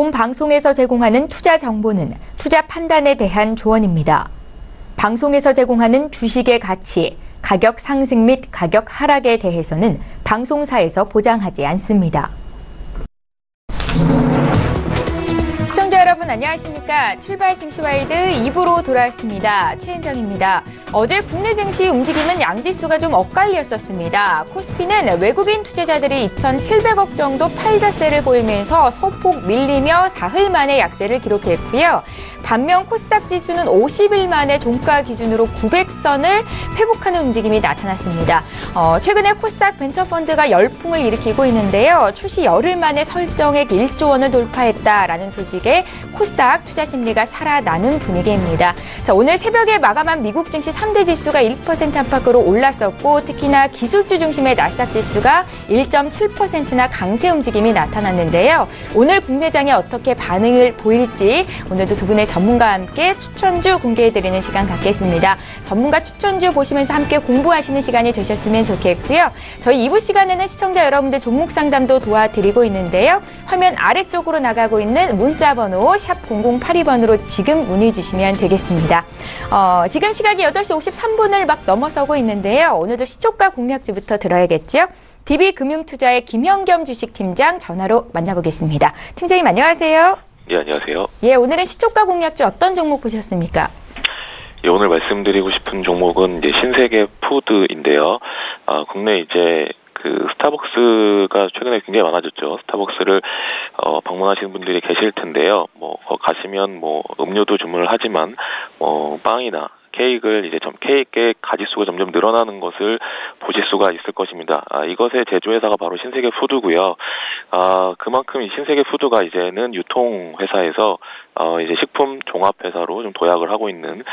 본 방송에서 제공하는 투자 정보는 투자 판단에 대한 조언입니다. 방송에서 제공하는 주식의 가치, 가격 상승 및 가격 하락에 대해서는 방송사에서 보장하지 않습니다. 시청자 여러분 안녕하십니까? 출발 증시와이드 2부로 돌아왔습니다. 최은정입니다. 어제 국내 증시 움직임은 양지수가 좀 엇갈렸었습니다. 코스피는 외국인 투자자들이 2,700억 정도 팔자세를 보이면서 소폭 밀리며 사흘 만에 약세를 기록했고요. 반면 코스닥 지수는 50일 만에 종가 기준으로 900선을 회복하는 움직임이 나타났습니다. 최근에 코스닥 벤처펀드가 열풍을 일으키고 있는데요. 출시 열흘 만에 설정액 1조 원을 돌파했다라는 소식에 코스닥 투자 심리가 살아나는 분위기입니다. 자, 오늘 새벽에 마감한 미국 증시 3대 지수가 1% 안팎으로 올랐었고 특히나 기술주 중심의 나스닥 지수가 1.7%나 강세 움직임이 나타났는데요. 오늘 국내장이 어떻게 반응을 보일지 오늘도 두 분의 전문가와 함께 추천주 공개해드리는 시간 갖겠습니다. 전문가 추천주 보시면서 함께 공부하시는 시간이 되셨으면 좋겠고요. 저희 2부 시간에는 시청자 여러분들 종목 상담도 도와드리고 있는데요. 화면 아래쪽으로 나가고 있는 문자 번호 샵 0082번으로 지금 문의 주시면 되겠습니다. 지금 시각이 8시 53분을 막 넘어서고 있는데요. 오늘도 시초가 공략주부터 들어야겠죠. DB금융투자의 김현겸 주식팀장 전화로 만나보겠습니다. 팀장님 안녕하세요. 예, 안녕하세요. 예, 오늘은 시초가 공략주 어떤 종목 보셨습니까? 예, 오늘 말씀드리고 싶은 종목은 이제 신세계 푸드인데요. 국내 이제 스타벅스가 최근에 굉장히 많아졌죠. 스타벅스를 방문하시는 분들이 계실 텐데요. 가시면 음료도 주문을 하지만 빵이나 케이크를 케이크의 가짓수가 점점 늘어나는 것을 보실 수가 있을 것입니다. 이것의 제조회사가 바로 신세계 푸드고요. 그만큼 이 신세계 푸드가 이제는 유통회사에서 이제 식품 종합회사로 좀 도약을 하고 있는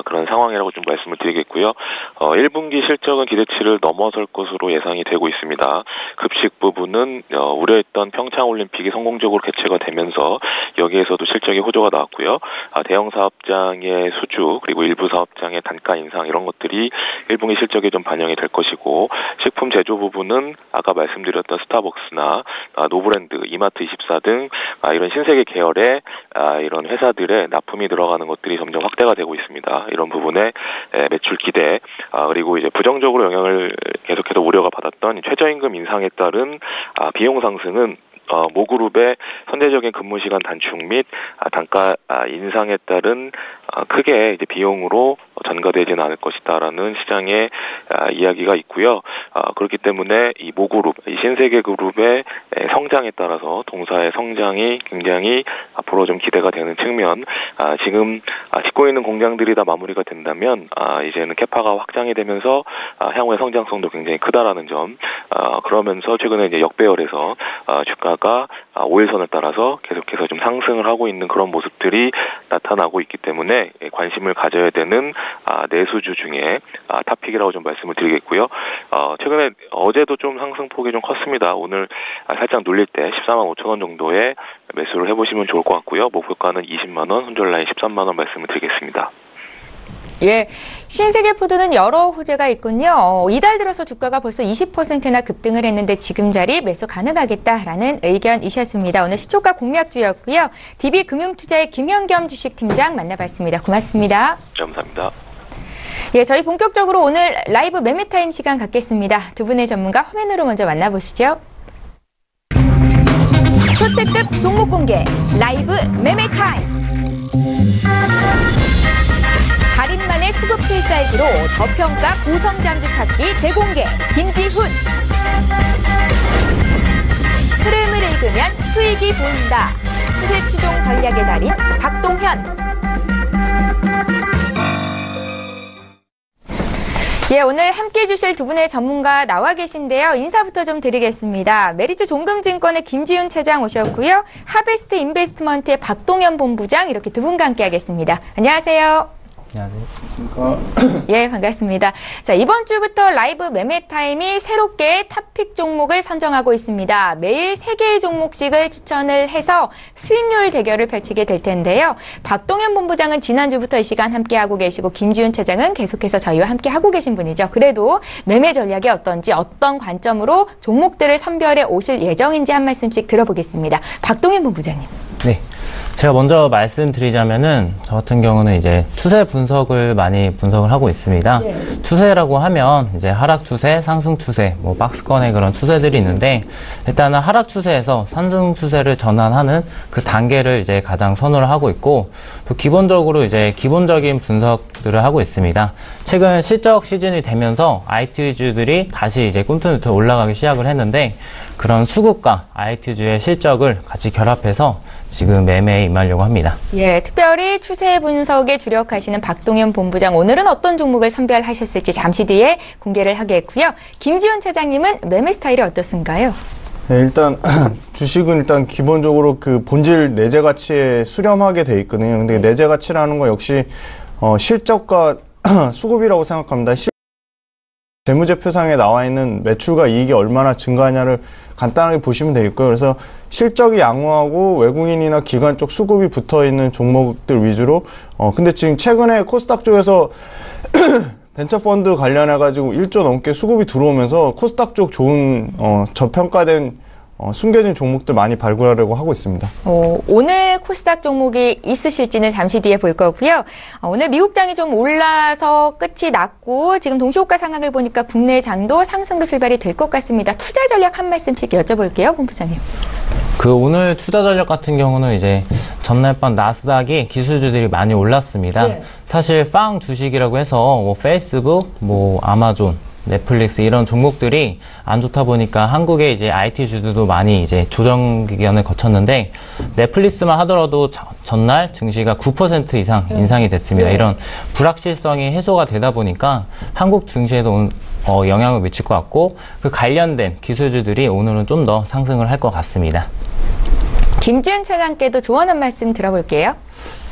그런 상황이라고 좀 말씀을 드리겠고요. 1분기 실적은 기대치를 넘어설 것으로 예상이 되고 있습니다. 급식 부분은 우려했던 평창올림픽이 성공적으로 개최가 되면서 여기에서도 실적의 호조가 나왔고요. 대형 사업장의 수주 그리고 일부 사업장의 단가 인상 이런 것들이 1분기 실적에 좀 반영이 될 것이고 식품 제조 부분은 아까 말씀드렸던 스타벅스나 노브랜드, 이마트24 등 이런 신세계 계열의 이런 회사들의 납품이 들어가는 것들이 점점 확대가 되고 있습니다. 이런 부분에 매출 기대 그리고 이제 부정적으로 영향을 계속해서 우려가 받았던 최저임금 인상에 따른 비용 상승은 모그룹의 선제적인 근무시간 단축 및 단가 인상에 따른 크게 이제 비용으로 전가되지는 않을 것이다라는 시장의 이야기가 있고요. 그렇기 때문에 이 모그룹, 이 신세계 그룹의 성장에 따라서 동사의 성장이 굉장히 앞으로 좀 기대가 되는 측면. 지금 짓고 있는 공장들이 다 마무리가 된다면 이제는 캐파가 확장이 되면서 향후의 성장성도 굉장히 크다라는 점. 그러면서 최근에 이제 역배열에서 주가가 5일선을 따라서 계속해서 좀 상승을 하고 있는 그런 모습들이 나타나고 있기 때문에 관심을 가져야 되는 내수주 중에 탑픽이라고 좀 말씀을 드리겠고요. 최근에 어제도 좀 상승폭이 좀 컸습니다. 오늘 살짝 눌릴 때 14만 5천 원 정도에 매수를 해보시면 좋을 것 같고요. 목표가는 20만 원, 손절 라인 13만 원 말씀을 드리겠습니다. 예, 신세계푸드는 여러 호재가 있군요. 이달 들어서 주가가 벌써 20%나 급등을 했는데 지금 자리 매수 가능하겠다라는 의견이셨습니다. 오늘 시초가 공략주였고요. DB금융투자의 김현겸 주식팀장 만나봤습니다. 고맙습니다. 감사합니다. 예, 저희 본격적으로 오늘 라이브 매매타임 시간 갖겠습니다. 두 분의 전문가 화면으로 먼저 만나보시죠. 초특급 종목 공개 라이브 매매타임. 달인만의 수급 필살기로 저평가 고성장주 찾기 대공개 김지훈. 흐름을 읽으면 수익이 보인다. 추세 추종 전략의 달인 박동현. 예, 오늘 함께해 주실 두 분의 전문가 나와 계신데요. 인사부터 좀 드리겠습니다. 메리츠 종금증권의 김지훈 차장 오셨고요. 하베스트 인베스트먼트의 박동현 본부장 이렇게 두 분과 함께 하겠습니다. 안녕하세요. 안녕하세요. 예, 반갑습니다. 자, 이번 주부터 라이브 매매 타임이 새롭게 탑픽 종목을 선정하고 있습니다. 매일 3개의 종목씩을 추천을 해서 수익률 대결을 펼치게 될 텐데요. 박동현 본부장은 지난주부터 이 시간 함께하고 계시고 김지훈 차장은 계속해서 저희와 함께하고 계신 분이죠. 그래도 매매 전략이 어떤지 어떤 관점으로 종목들을 선별해 오실 예정인지 한 말씀씩 들어보겠습니다. 박동현 본부장님. 네. 제가 먼저 말씀드리자면은 저 같은 경우는 이제 추세 분석을 많이 분석을 하고 있습니다. 네. 추세라고 하면 이제 하락 추세, 상승 추세, 뭐 박스권의 그런 추세들이 있는데 일단은 하락 추세에서 상승 추세를 전환하는 그 단계를 이제 가장 선호를 하고 있고 또 기본적으로 이제 기본적인 분석들을 하고 있습니다. 최근 실적 시즌이 되면서 IT 위주들이 다시 이제 꿈틀꿈틀 올라가기 시작을 했는데 그런 수급과 IT주의 실적을 같이 결합해서 지금 매매에 임하려고 합니다. 예, 특별히 추세 분석에 주력하시는 박동현 본부장, 오늘은 어떤 종목을 선별하셨을지 잠시 뒤에 공개를 하겠고요. 김지훈 차장님은 매매 스타일이 어떻습니까요? 네, 일단 주식은 일단 기본적으로 그 본질 내재 가치에 수렴하게 돼 있거든요. 근데 내재 가치라는 거 역시 실적과 수급이라고 생각합니다. 재무제표상에 나와 있는 매출과 이익이 얼마나 증가하냐를 간단하게 보시면 되겠고요. 그래서 실적이 양호하고 외국인이나 기관 쪽 수급이 붙어 있는 종목들 위주로 근데 지금 최근에 코스닥 쪽에서 벤처펀드 관련해가지고 1조 넘게 수급이 들어오면서 코스닥 쪽 좋은 저평가된 숨겨진 종목들 많이 발굴하려고 하고 있습니다. 오늘 코스닥 종목이 있으실지는 잠시 뒤에 볼 거고요. 오늘 미국장이 좀 올라서 끝이 났고 지금 동시호가 상황을 보니까 국내 장도 상승으로 출발이 될 것 같습니다. 투자 전략 한 말씀씩 여쭤볼게요, 본부장님. 오늘 투자 전략 같은 경우는 이제 전날 밤 나스닥이 기술주들이 많이 올랐습니다. 네. 사실 팡 주식이라고 해서 뭐 페이스북, 뭐 아마존, 넷플릭스 이런 종목들이 안 좋다 보니까 한국의 이제 IT주들도 많이 이제 조정 기간을 거쳤는데 넷플릭스만 하더라도 전날 증시가 9% 이상 인상이 됐습니다. 이런 불확실성이 해소가 되다 보니까 한국 증시에도 영향을 미칠 것 같고 그 관련된 기술주들이 오늘은 좀 더 상승을 할 것 같습니다. 김지훈 차장께도 조언 한 말씀 들어볼게요.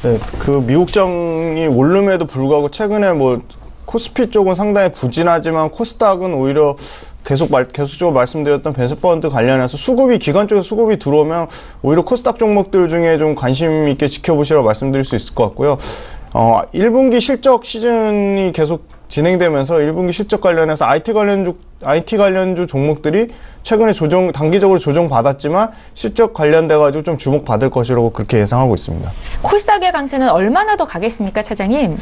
네, 그 미국장이 오름에도 불구하고 최근에 뭐 코스피 쪽은 상당히 부진하지만 코스닥은 오히려 계속적으로 말씀드렸던 벤처펀드 관련해서 기관 쪽에 수급이 들어오면 오히려 코스닥 종목들 중에 좀 관심 있게 지켜보시라고 말씀드릴 수 있을 것 같고요. 1분기 실적 시즌이 계속 진행되면서 1분기 실적 관련해서 IT 관련주 종목들이 최근에 단기적으로 조정받았지만 실적 관련돼가지고 좀 주목받을 것이라고 그렇게 예상하고 있습니다. 코스닥의 강세는 얼마나 더 가겠습니까, 차장님?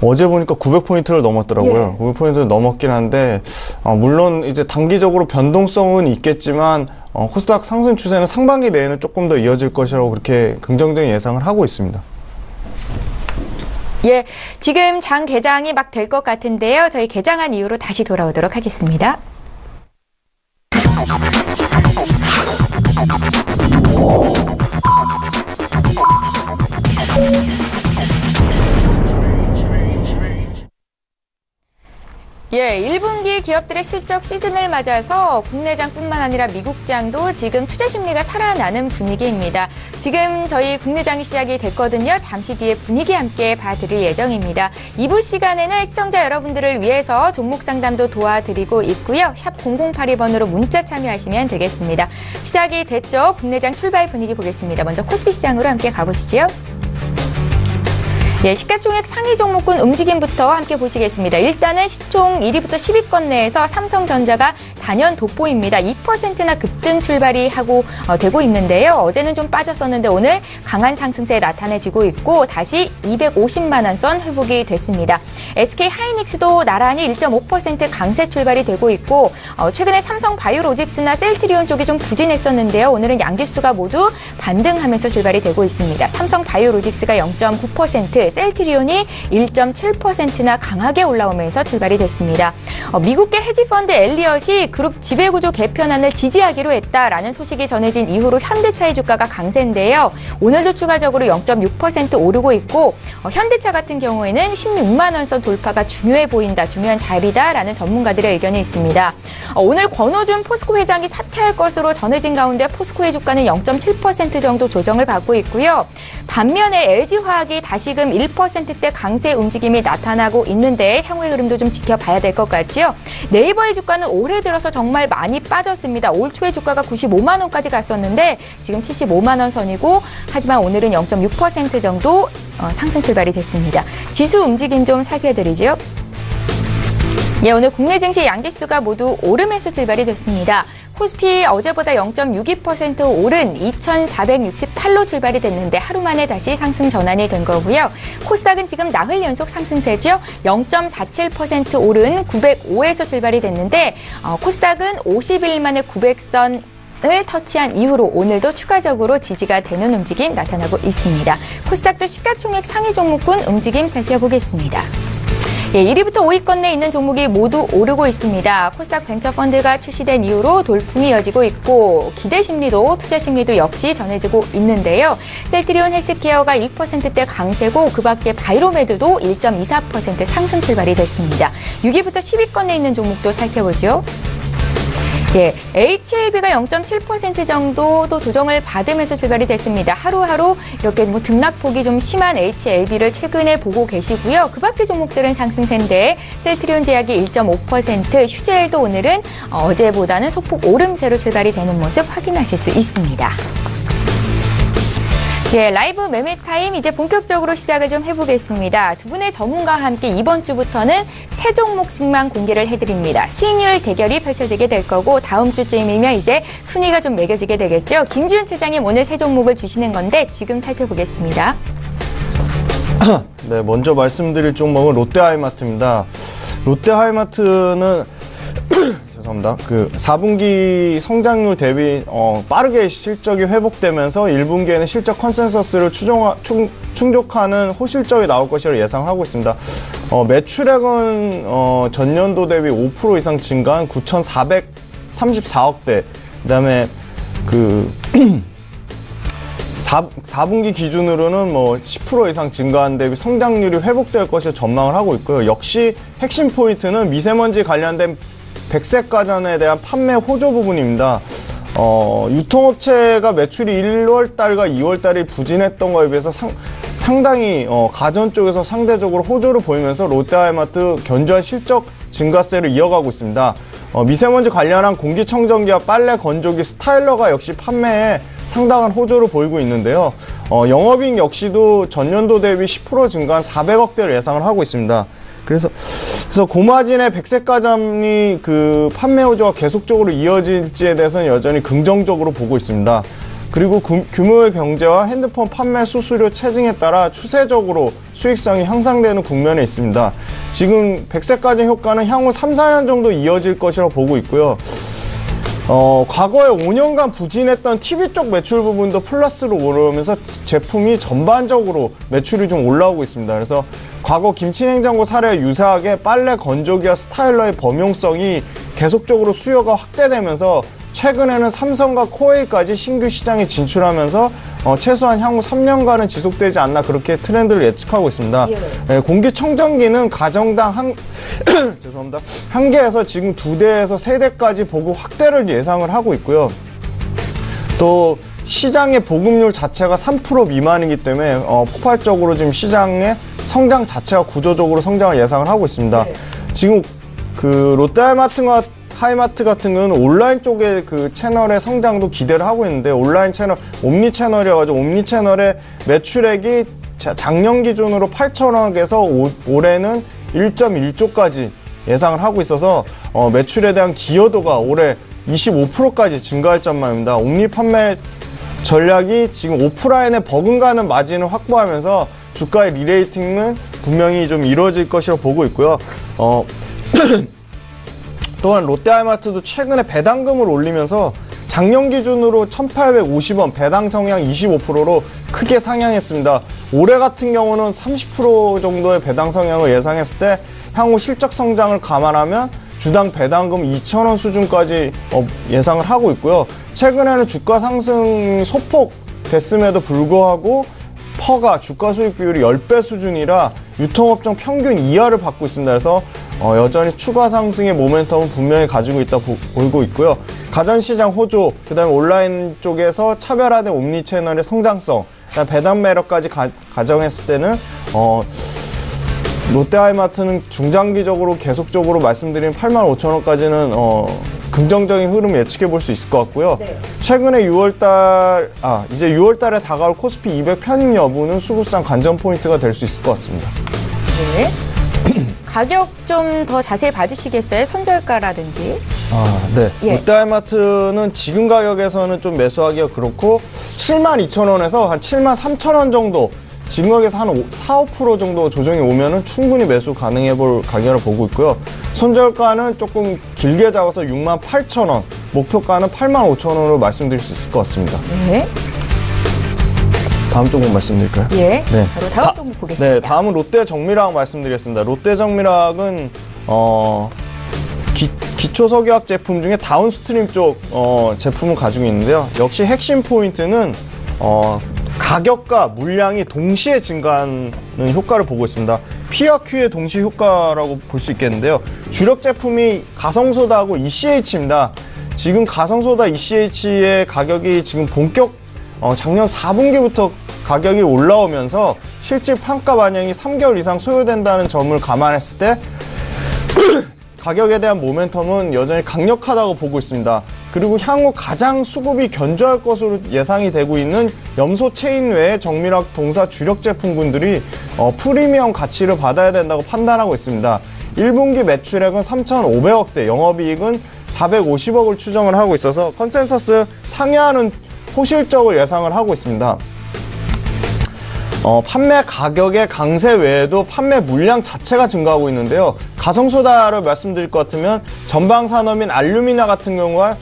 어제 보니까 900포인트를 넘었더라고요. 900포인트를 넘었긴 한데, 물론 이제 단기적으로 변동성은 있겠지만, 코스닥 상승 추세는 상반기 내에는 조금 더 이어질 것이라고 그렇게 긍정적인 예상을 하고 있습니다. 예, 지금 장 개장이 막 될 것 같은데요. 저희 개장한 이후로 다시 돌아오도록 하겠습니다. 예, 1분기 기업들의 실적 시즌을 맞아서 국내장뿐만 아니라 미국장도 지금 투자 심리가 살아나는 분위기입니다. 지금 저희 국내장이 시작이 됐거든요. 잠시 뒤에 분위기 함께 봐드릴 예정입니다. 2부 시간에는 시청자 여러분들을 위해서 종목 상담도 도와드리고 있고요. 샵 0082번으로 문자 참여하시면 되겠습니다. 시작이 됐죠? 국내장 출발 분위기 보겠습니다. 먼저 코스피 시장으로 함께 가보시죠. 예, 시가총액 상위 종목군 움직임부터 함께 보시겠습니다. 일단은 시총 1위부터 10위권 내에서 삼성전자가 단연 돋보입니다. 2%나 급등 출발이 되고 있는데요. 어제는 좀 빠졌었는데 오늘 강한 상승세 나타내주고 있고 다시 250만 원 선 회복이 됐습니다. SK 하이닉스도 나란히 1.5% 강세 출발이 되고 있고 최근에 삼성 바이오로직스나 셀트리온 쪽이 좀 부진했었는데요. 오늘은 양지수가 모두 반등하면서 출발이 되고 있습니다. 삼성 바이오로직스가 0.9%, 셀트리온이 1.7%나 강하게 올라오면서 출발이 됐습니다. 미국계 헤지펀드 엘리엇이 그룹 지배구조 개편안을 지지하기로 했다라는 소식이 전해진 이후로 현대차의 주가가 강세인데요. 오늘도 추가적으로 0.6% 오르고 있고 현대차 같은 경우에는 16만 원 선 돌파가 중요해 보인다, 중요한 자리다라는 전문가들의 의견이 있습니다. 오늘 권오준 포스코 회장이 사퇴할 것으로 전해진 가운데 포스코의 주가는 0.7% 정도 조정을 받고 있고요. 반면에 LG화학이 다시금 1%대 강세 움직임이 나타나고 있는데 향후의 흐름도 좀 지켜봐야 될 것 같지요. 네이버의 주가는 올해 들어서 정말 많이 빠졌습니다. 올 초에 주가가 95만 원까지 갔었는데 지금 75만 원 선이고 하지만 오늘은 0.6% 정도 상승 출발이 됐습니다. 지수 움직임 좀 살펴드리죠. 예, 오늘 국내 증시 양지수가 모두 오름에서 출발이 됐습니다. 코스피 어제보다 0.62% 오른 2,468로 출발이 됐는데 하루 만에 다시 상승 전환이 된 거고요. 코스닥은 지금 나흘 연속 상승세죠. 0.47% 오른 905에서 출발이 됐는데 코스닥은 50일 만에 900선 을 터치한 이후로 오늘도 추가적으로 지지가 되는 움직임 나타나고 있습니다. 코스닥도 시가총액 상위 종목군 움직임 살펴보겠습니다. 예, 1위부터 5위권 내에 있는 종목이 모두 오르고 있습니다. 코스닥 벤처펀드가 출시된 이후로 돌풍이 이어지고 있고 기대 심리도 투자 심리도 역시 전해지고 있는데요. 셀트리온 헬스케어가 1%대 강세고 그 밖에 바이로메드도 1.24% 상승 출발이 됐습니다. 6위부터 10위권 내에 있는 종목도 살펴보죠. 예, HLB가 0.7% 정도도 조정을 받으면서 출발이 됐습니다. 하루하루 이렇게 등락폭이 좀 심한 HLB를 최근에 보고 계시고요. 그 밖의 종목들은 상승세인데 셀트리온 제약이 1.5%, 휴젤도 오늘은 어제보다는 소폭 오름세로 출발이 되는 모습 확인하실 수 있습니다. 예, 라이브 매매 타임 이제 본격적으로 시작을 좀 해보겠습니다. 두 분의 전문가와 함께 이번 주부터는 세 종목씩만 공개를 해드립니다. 수익률 대결이 펼쳐지게 될 거고 다음 주쯤이면 이제 순위가 좀 매겨지게 되겠죠. 김지훈 차장님 오늘 세 종목을 주시는 건데 지금 살펴보겠습니다. 네, 먼저 말씀드릴 종목은 롯데하이마트입니다. 롯데하이마트는 죄송합니다. 4분기 성장률 대비 빠르게 실적이 회복되면서 1분기에는 실적 컨센서스를 충족하는 호실적이 나올 것이라 예상하고 있습니다. 매출액은 전년도 대비 5% 이상 증가한 9,434억대. 그다음에 4분기 기준으로는 10% 이상 증가한 대비 성장률이 회복될 것을 전망을 하고 있고요. 역시 핵심 포인트는 미세먼지 관련된 백색가전에 대한 판매 호조 부분입니다. 유통업체가 매출이 1월달과 2월달이 부진했던 거에 비해서 상당히 가전 쪽에서 상대적으로 호조를 보이면서 롯데하이마트 견조한 실적 증가세를 이어가고 있습니다. 미세먼지 관련한 공기청정기와 빨래 건조기 스타일러가 역시 판매에 상당한 호조를 보이고 있는데요. 영업이익 역시도 전년도 대비 10% 증가한 400억대를 예상을 하고 있습니다. 그래서 고마진의 백색가전이 판매 호조가 계속적으로 이어질지에 대해서는 여전히 긍정적으로 보고 있습니다. 그리고 규모의 경제와 핸드폰 판매 수수료 체증에 따라 추세적으로 수익성이 향상되는 국면에 있습니다. 지금 백색가전 효과는 향후 3, 4년 정도 이어질 것이라고 보고 있고요. 과거에 5년간 부진했던 TV 쪽 매출 부분도 플러스로 오르면서 제품이 전반적으로 매출이 좀 올라오고 있습니다. 그래서 과거 김치냉장고 사례와 유사하게 빨래 건조기와 스타일러의 범용성이 계속적으로 수요가 확대되면서 최근에는 삼성과 코웨이까지 신규 시장에 진출하면서 최소한 향후 3년간은 지속되지 않나 그렇게 트렌드를 예측하고 있습니다. 네, 공기청정기는 가정당 죄송합니다. 1개에서 지금 2대에서 3대까지 보급 확대를 예상을 하고 있고요. 또 시장의 보급률 자체가 3% 미만이기 때문에 폭발적으로 지금 시장의 성장 자체가 구조적으로 성장을 예상을 하고 있습니다. 네. 지금 롯데하이마트와 하이마트 같은 경우는 온라인 쪽의 채널의 성장도 기대를 하고 있는데 온라인 채널, 옴니 채널이어가지고 옴니 채널의 매출액이 작년 기준으로 8천억에서 올해는 1.1조까지 예상을 하고 있어서 매출에 대한 기여도가 올해 25%까지 증가할 전망입니다. 옴니 판매 전략이 지금 오프라인에 버금가는 마진을 확보하면서 주가의 리레이팅은 분명히 좀 이루어질 것이라고 보고 있고요. 또한 롯데하이마트도 최근에 배당금을 올리면서 작년 기준으로 1,850원, 배당 성향 25%로 크게 상향했습니다. 올해 같은 경우는 30% 정도의 배당 성향을 예상했을 때 향후 실적 성장을 감안하면 주당 배당금 2,000원 수준까지 예상을 하고 있고요. 최근에는 주가 상승 소폭 됐음에도 불구하고 퍼가 주가 수익 비율이 10배 수준이라 유통업종 평균 이하를 받고 있습니다. 그래서 여전히 추가 상승의 모멘텀은 분명히 가지고 있다 보이고 있고요. 가전시장 호조, 그 다음에 온라인 쪽에서 차별화된 옴니채널의 성장성, 배당 매력까지 가정했을 때는 롯데하이마트는 중장기적으로 계속적으로 말씀드린 85,000원까지는 긍정적인 흐름 예측해 볼 수 있을 것 같고요. 네. 최근에 이제 6월달에 다가올 코스피 200 편입 여부는 수급상 관전 포인트가 될 수 있을 것 같습니다. 네. 가격 좀 더 자세히 봐주시겠어요? 선절가라든지. 네. 예. 롯데하이마트는 지금 가격에서는 좀 매수하기가 그렇고 72,000원에서 한 73,000원 정도 지금 가격에서 한 4, 5% 정도 조정이 오면은 충분히 매수 가능해 볼 가격을 보고 있고요. 손절가는 조금 길게 잡아서 68,000원, 목표가는 85,000원으로 말씀드릴 수 있을 것 같습니다. 네. 다음 종목 말씀드릴까요? 예. 네. 바로 다음 종목 보겠습니다. 네, 다음은 롯데정밀화학 말씀드리겠습니다. 롯데정밀화학은 기초석유화학 제품 중에 다운스트림 쪽 제품을 가지고 있는데요. 역시 핵심 포인트는 가격과 물량이 동시에 증가하는 효과를 보고 있습니다. P와 Q의 동시 효과라고 볼 수 있겠는데요. 주력 제품이 가성소다하고 ECH입니다. 지금 가성소다 ECH의 가격이 지금 본격 작년 4분기부터 가격이 올라오면서 실질 판가 반영이 3개월 이상 소요된다는 점을 감안했을 때 가격에 대한 모멘텀은 여전히 강력하다고 보고 있습니다. 그리고 향후 가장 수급이 견조할 것으로 예상이 되고 있는 염소 체인 외의 정밀화학 동사 주력 제품군들이 프리미엄 가치를 받아야 된다고 판단하고 있습니다. 1분기 매출액은 3,500억대, 영업이익은 450억을 추정을 하고 있어서 컨센서스 상회하는 호실적을 예상을 하고 있습니다. 판매 가격의 강세 외에도 판매 물량 자체가 증가하고 있는데요. 가성소다를 말씀드릴 것 같으면 전방산업인 알루미나 같은 경우가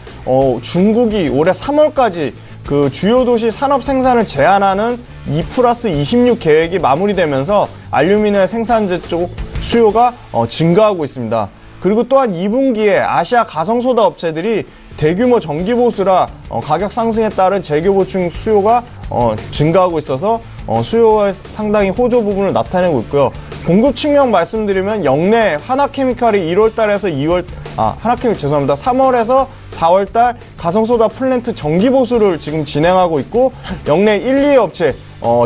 중국이 올해 3월까지 그 주요 도시 산업 생산을 제한하는 2+26 계획이 마무리되면서 알루미늄 생산재 쪽 수요가 증가하고 있습니다. 그리고 또한 2분기에 아시아 가성소다 업체들이 대규모 정기보수라 가격 상승에 따른 재교 보충 수요가 증가하고 있어서 수요에 상당히 호조 부분을 나타내고 있고요. 공급 측면 말씀드리면 역내 하나케미칼이 3월에서 4월달 가성소다 플랜트 정기보수를 지금 진행하고 있고, 역내 1, 2위 업체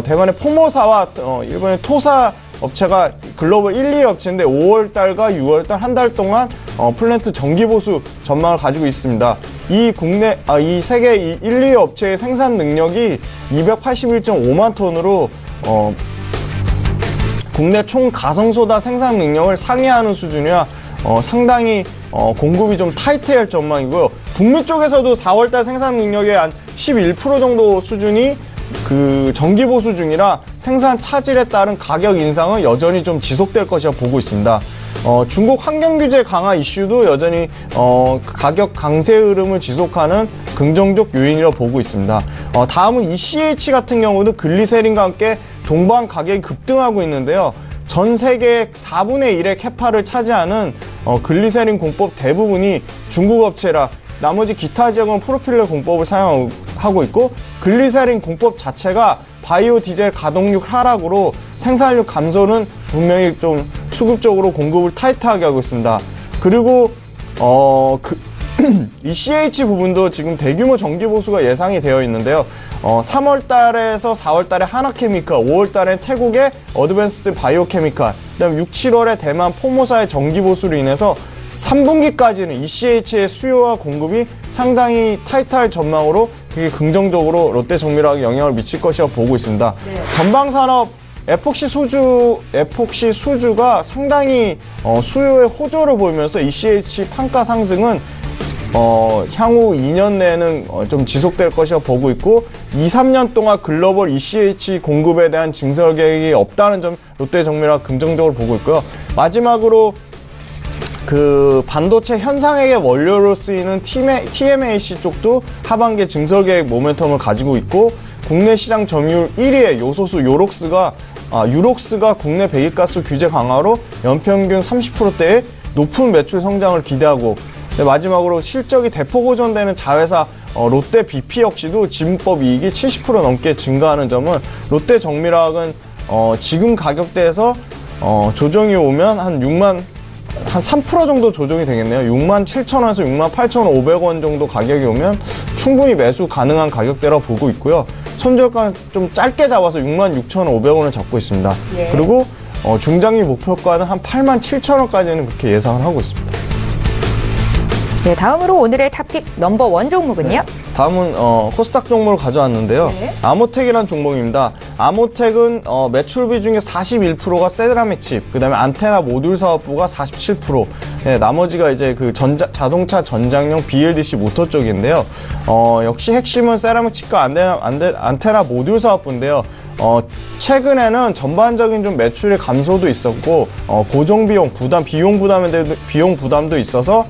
대만의 포모사와 일본의 토사 업체가 글로벌 1, 2위 업체인데 5월달과 6월달 한 달 동안 플랜트 정기보수 전망을 가지고 있습니다. 이 세계 1, 2위 업체의 생산 능력이 281.5만 톤으로 국내 총 가성소다 생산 능력을 상회하는 수준이라 상당히 공급이 좀 타이트할 전망이고요. 북미 쪽에서도 4월달 생산 능력의 한 11% 정도 수준이 그 정기보수 중이라 생산 차질에 따른 가격 인상은 여전히 좀 지속될 것이라 보고 있습니다. 중국 환경규제 강화 이슈도 여전히 가격 강세 흐름을 지속하는 긍정적 요인이라 보고 있습니다. 다음은 ECH 같은 경우도 글리세린과 함께 동반 가격이 급등하고 있는데요. 전 세계 4분의 1의 캐파를 차지하는 글리세린 공법 대부분이 중국 업체라 나머지 기타 지역은 프로필러 공법을 사용하고 있고, 글리세린 공법 자체가 바이오 디젤 가동률 하락으로 생산률 감소는 분명히 좀 수급적으로 공급을 타이트하게 하고 있습니다. 그리고 ECH 부분도 지금 대규모 정기 보수가 예상이 되어 있는데요. 3월달에서 4월달에 하나케미칼, 5월달에 태국의 어드밴스드 바이오케미칼, 그다음 6, 7월에 대만 포모사의 정기 보수로 인해서 3분기까지는 ECH의 수요와 공급이 상당히 타이트할 전망으로 되게 긍정적으로 롯데정밀화학에 영향을 미칠 것이라고 보고 있습니다. 네. 전방산업 에폭시 수주가 상당히 수요의 호조를 보이면서 ECH 판가 상승은 향후 2년 내에는 좀 지속될 것이라고 보고 있고, 2, 3년 동안 글로벌 ECH 공급에 대한 증설 계획이 없다는 점 롯데정밀화학 긍정적으로 보고 있고요. 마지막으로 그 반도체 현상액의 원료로 쓰이는 TMAC 쪽도 하반기 증설 계획 모멘텀을 가지고 있고, 국내 시장 점유율 1위의 요소수 유록스가 국내 배기가스 규제 강화로 연평균 30%대의 높은 매출 성장을 기대하고, 마지막으로 실적이 대폭 호전되는 자회사 롯데 BP 역시도 지분법 이익이 70% 넘게 증가하는 점은 롯데정밀화학은 지금 가격대에서 조정이 오면 한 3% 정도 조정이 되겠네요. 67,000원에서 68,500원 정도 가격이 오면 충분히 매수 가능한 가격대라고 보고 있고요. 손절가는 좀 짧게 잡아서 66,500원을 잡고 있습니다. 예. 그리고 중장기 목표가는 한 87,000원까지는 그렇게 예상을 하고 있습니다. 네, 다음으로 오늘의 탑픽 넘버 1 종목은요? 다음은 코스닥 종목을 가져왔는데요. 네. 아모텍이라는 종목입니다. 아모텍은 매출비 중에 41%가 세라믹 칩, 그다음에 안테나 모듈 사업부가 47%, 네, 나머지가 이제 그 자동차 전장용 BLDC 모터 쪽인데요. 역시 핵심은 세라믹 칩과 안테나 모듈 사업부인데요. 최근에는 전반적인 좀 매출의 감소도 있었고 고정 비용 부담도 있어서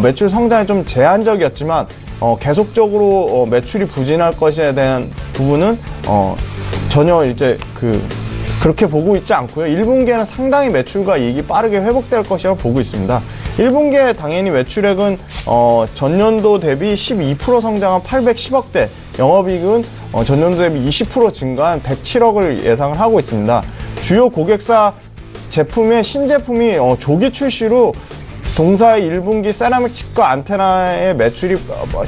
매출 성장이 좀 제한적이었지만 계속적으로 매출이 부진할 것에 대한 부분은 전혀 이제 그렇게 보고 있지 않고요. 1분기에는 상당히 매출과 이익이 빠르게 회복될 것이라고 보고 있습니다. 1분기에 당연히 매출액은 전년도 대비 12% 성장한 810억대, 영업이익은 전년도 대비 20% 증가한 107억을 예상을 하고 있습니다. 주요 고객사 제품의 신제품이 조기 출시로 동사의 1분기 세라믹 칩과 안테나의 매출이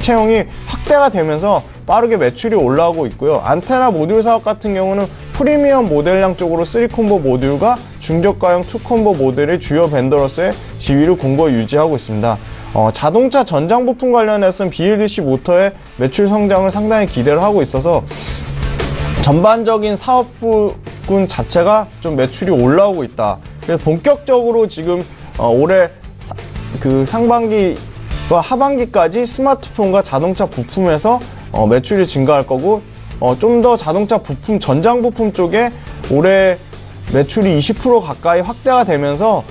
채용이 확대가 되면서 빠르게 매출이 올라오고 있고요. 안테나 모듈 사업 같은 경우는 프리미엄 모델량 쪽으로 3콤보 모듈과 중저가형 2콤보 모델의 주요 벤더로서의 지위를 공고히 유지하고 있습니다. 자동차 전장 부품 관련해서는 BLDC 모터의 매출 성장을 상당히 기대를 하고 있어서 전반적인 사업부군 자체가 좀 매출이 올라오고 있다. 그래서 본격적으로 지금 올해 상반기와 하반기까지 스마트폰과 자동차 부품에서 매출이 증가할 거고, 좀 더 자동차 부품, 전장 부품 쪽에 올해 매출이 20% 가까이 확대가 되면서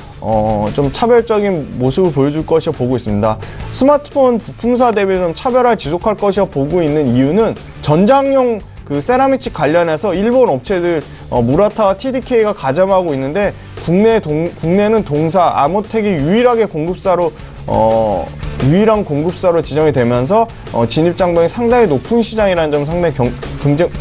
좀 차별적인 모습을 보여줄 것이라 보고 있습니다. 스마트폰 부품사 대비 좀 차별화를 지속할 것이라 보고 있는 이유는 전장용 세라믹 칩 관련해서 일본 업체들 무라타와 TDK가 가점하고 있는데 국내는 동사 아모텍이 유일한 공급사로 지정이 되면서 진입 장벽이 상당히 높은 시장이라는 점 상당히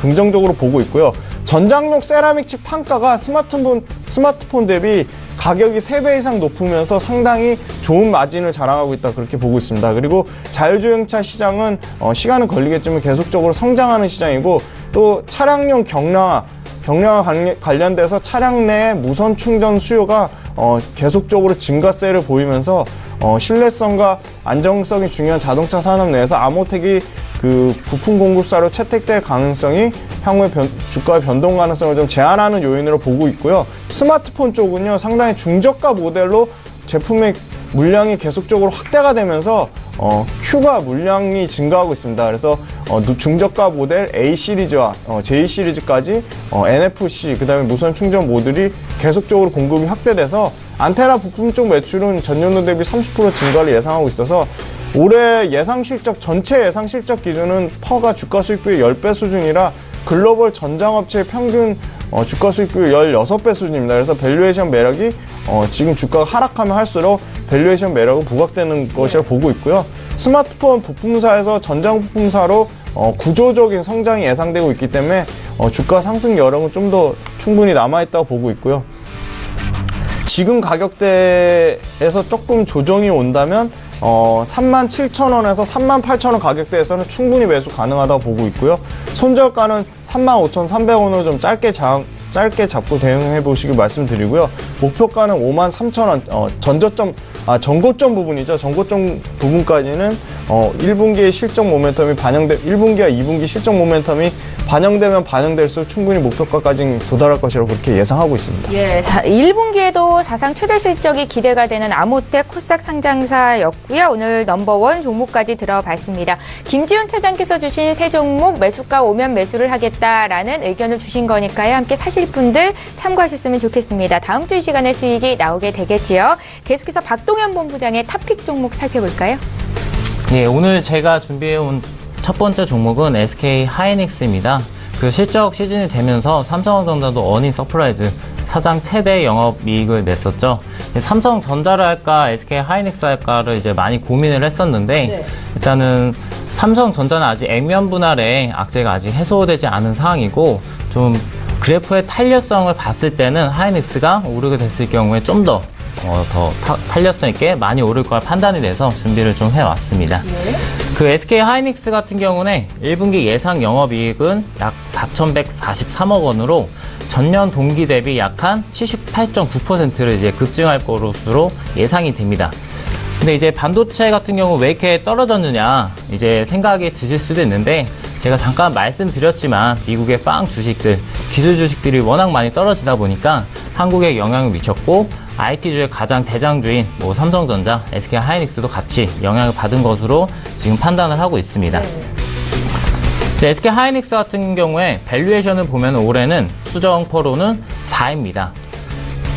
긍정적으로 보고 있고요. 전장용 세라믹 칩 판가가 스마트폰 대비 가격이 3배 이상 높으면서 상당히 좋은 마진을 자랑하고 있다, 그렇게 보고 있습니다. 그리고 자율주행차 시장은 시간은 걸리겠지만 계속적으로 성장하는 시장이고, 또 차량용 경량화 관련돼서 차량 내 무선 충전 수요가 계속적으로 증가세를 보이면서 신뢰성과 안정성이 중요한 자동차 산업 내에서 아모텍이 부품 공급사로 채택될 가능성이 향후에 주가의 변동 가능성을 좀 제한하는 요인으로 보고 있고요. 스마트폰 쪽은요, 상당히 중저가 모델로 제품의 물량이 계속적으로 확대가 되면서 Q가 물량이 증가하고 있습니다. 그래서 중저가 모델 A 시리즈와 J 시리즈까지 NFC, 그다음에 무선 충전 모듈이 계속적으로 공급이 확대돼서 안테나 부품 쪽 매출은 전년도 대비 30% 증가를 예상하고 있어서 올해 전체 예상 실적 기준은 퍼가 주가 수익비의 10배 수준이라 글로벌 전장업체의 평균 주가 수익비의 16배 수준입니다. 그래서 밸류에이션 매력이 지금 주가가 하락하면 할수록 밸류에이션 매력은 부각되는 것이라 보고 있고요. 스마트폰 부품사에서 전장 부품사로 구조적인 성장이 예상되고 있기 때문에 주가 상승 여력은 좀 더 충분히 남아있다고 보고 있고요. 지금 가격대에서 조금 조정이 온다면 37,000원에서 38,000원 가격대에서는 충분히 매수 가능하다고 보고 있고요. 손절가는 35,300원으로 좀 짧게 잡고 대응해 보시길 말씀드리고요. 목표가는 53,000원, 전고점 부분이죠. 전고점 부분까지는 1분기의 실적 모멘텀이 1분기와 2분기 실적 모멘텀이 반영되면 반영될수록 충분히 목표가까지 도달할 것이라고 그렇게 예상하고 있습니다. 예, 1분기에도 사상 최대 실적이 기대가 되는 아모텍 코스닥 상장사였고요. 오늘 넘버1 종목까지 들어봤습니다. 김지훈 차장께서 주신 세 종목 매수가 오면 매수를 하겠다라는 의견을 주신 거니까요. 함께 사실 분들 참고하셨으면 좋겠습니다. 다음 주 이 시간에 수익이 나오게 되겠지요. 계속해서 박동현 본부장의 탑픽 종목 살펴볼까요? 예, 오늘 제가 준비해온 첫 번째 종목은 SK 하이닉스입니다. 실적 시즌이 되면서 삼성전자도 어닝 서프라이즈 사상 최대 영업이익을 냈었죠. 삼성전자를 할까 SK 하이닉스 할까를 이제 많이 고민을 했었는데, 네. 일단은 삼성전자는 아직 액면 분할의 악재가 아직 해소되지 않은 상황이고, 좀 그래프의 탄력성을 봤을 때는 하이닉스가 오르게 됐을 경우에 좀 더 탄력성 있게 많이 오를 걸 판단이 돼서 준비를 좀 해왔습니다. 네. 그 SK 하이닉스 같은 경우는 1분기 예상 영업이익은 약 4,143억 원으로 전년 동기 대비 약 한 78.9%를 이제 급증할 것으로 예상이 됩니다. 근데 이제 반도체 같은 경우 왜 이렇게 떨어졌느냐 이제 생각이 드실 수도 있는데 제가 잠깐 말씀드렸지만 미국의 빵 주식들, 기술 주식들이 워낙 많이 떨어지다 보니까 한국에 영향을 미쳤고 IT주의 가장 대장주인 뭐 삼성전자, SK 하이닉스도 같이 영향을 받은 것으로 지금 판단을 하고 있습니다. 네. SK 하이닉스 같은 경우에 밸류에이션을 보면 올해는 추정퍼로는 4입니다.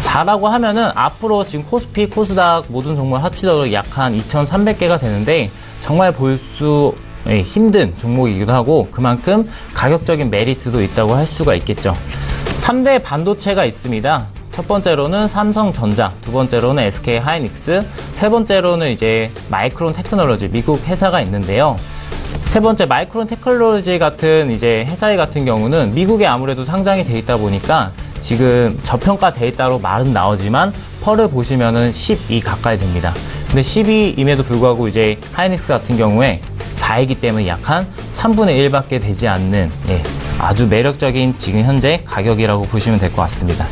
4라고 하면은 앞으로 지금 코스피, 코스닥 모든 종목을 합치더라도 약 한 2,300개가 되는데 정말 볼 수 힘든 종목이기도 하고 그만큼 가격적인 메리트도 있다고 할 수가 있겠죠. 3대 반도체가 있습니다. 첫 번째로는 삼성전자, 두 번째로는 SK 하이닉스, 세 번째로는 이제 마이크론 테크놀로지, 미국 회사가 있는데요. 세 번째 마이크론 테크놀로지 같은 이제 회사 같은 경우는 미국에 아무래도 상장이 돼 있다 보니까 지금 저평가 돼 있다로 말은 나오지만 펄을 보시면은 12 가까이 됩니다. 근데 12임에도 불구하고 이제 하이닉스 같은 경우에 4이기 때문에 약 한 3분의 1밖에 되지 않는 아주 매력적인 지금 현재 가격이라고 보시면 될 것 같습니다.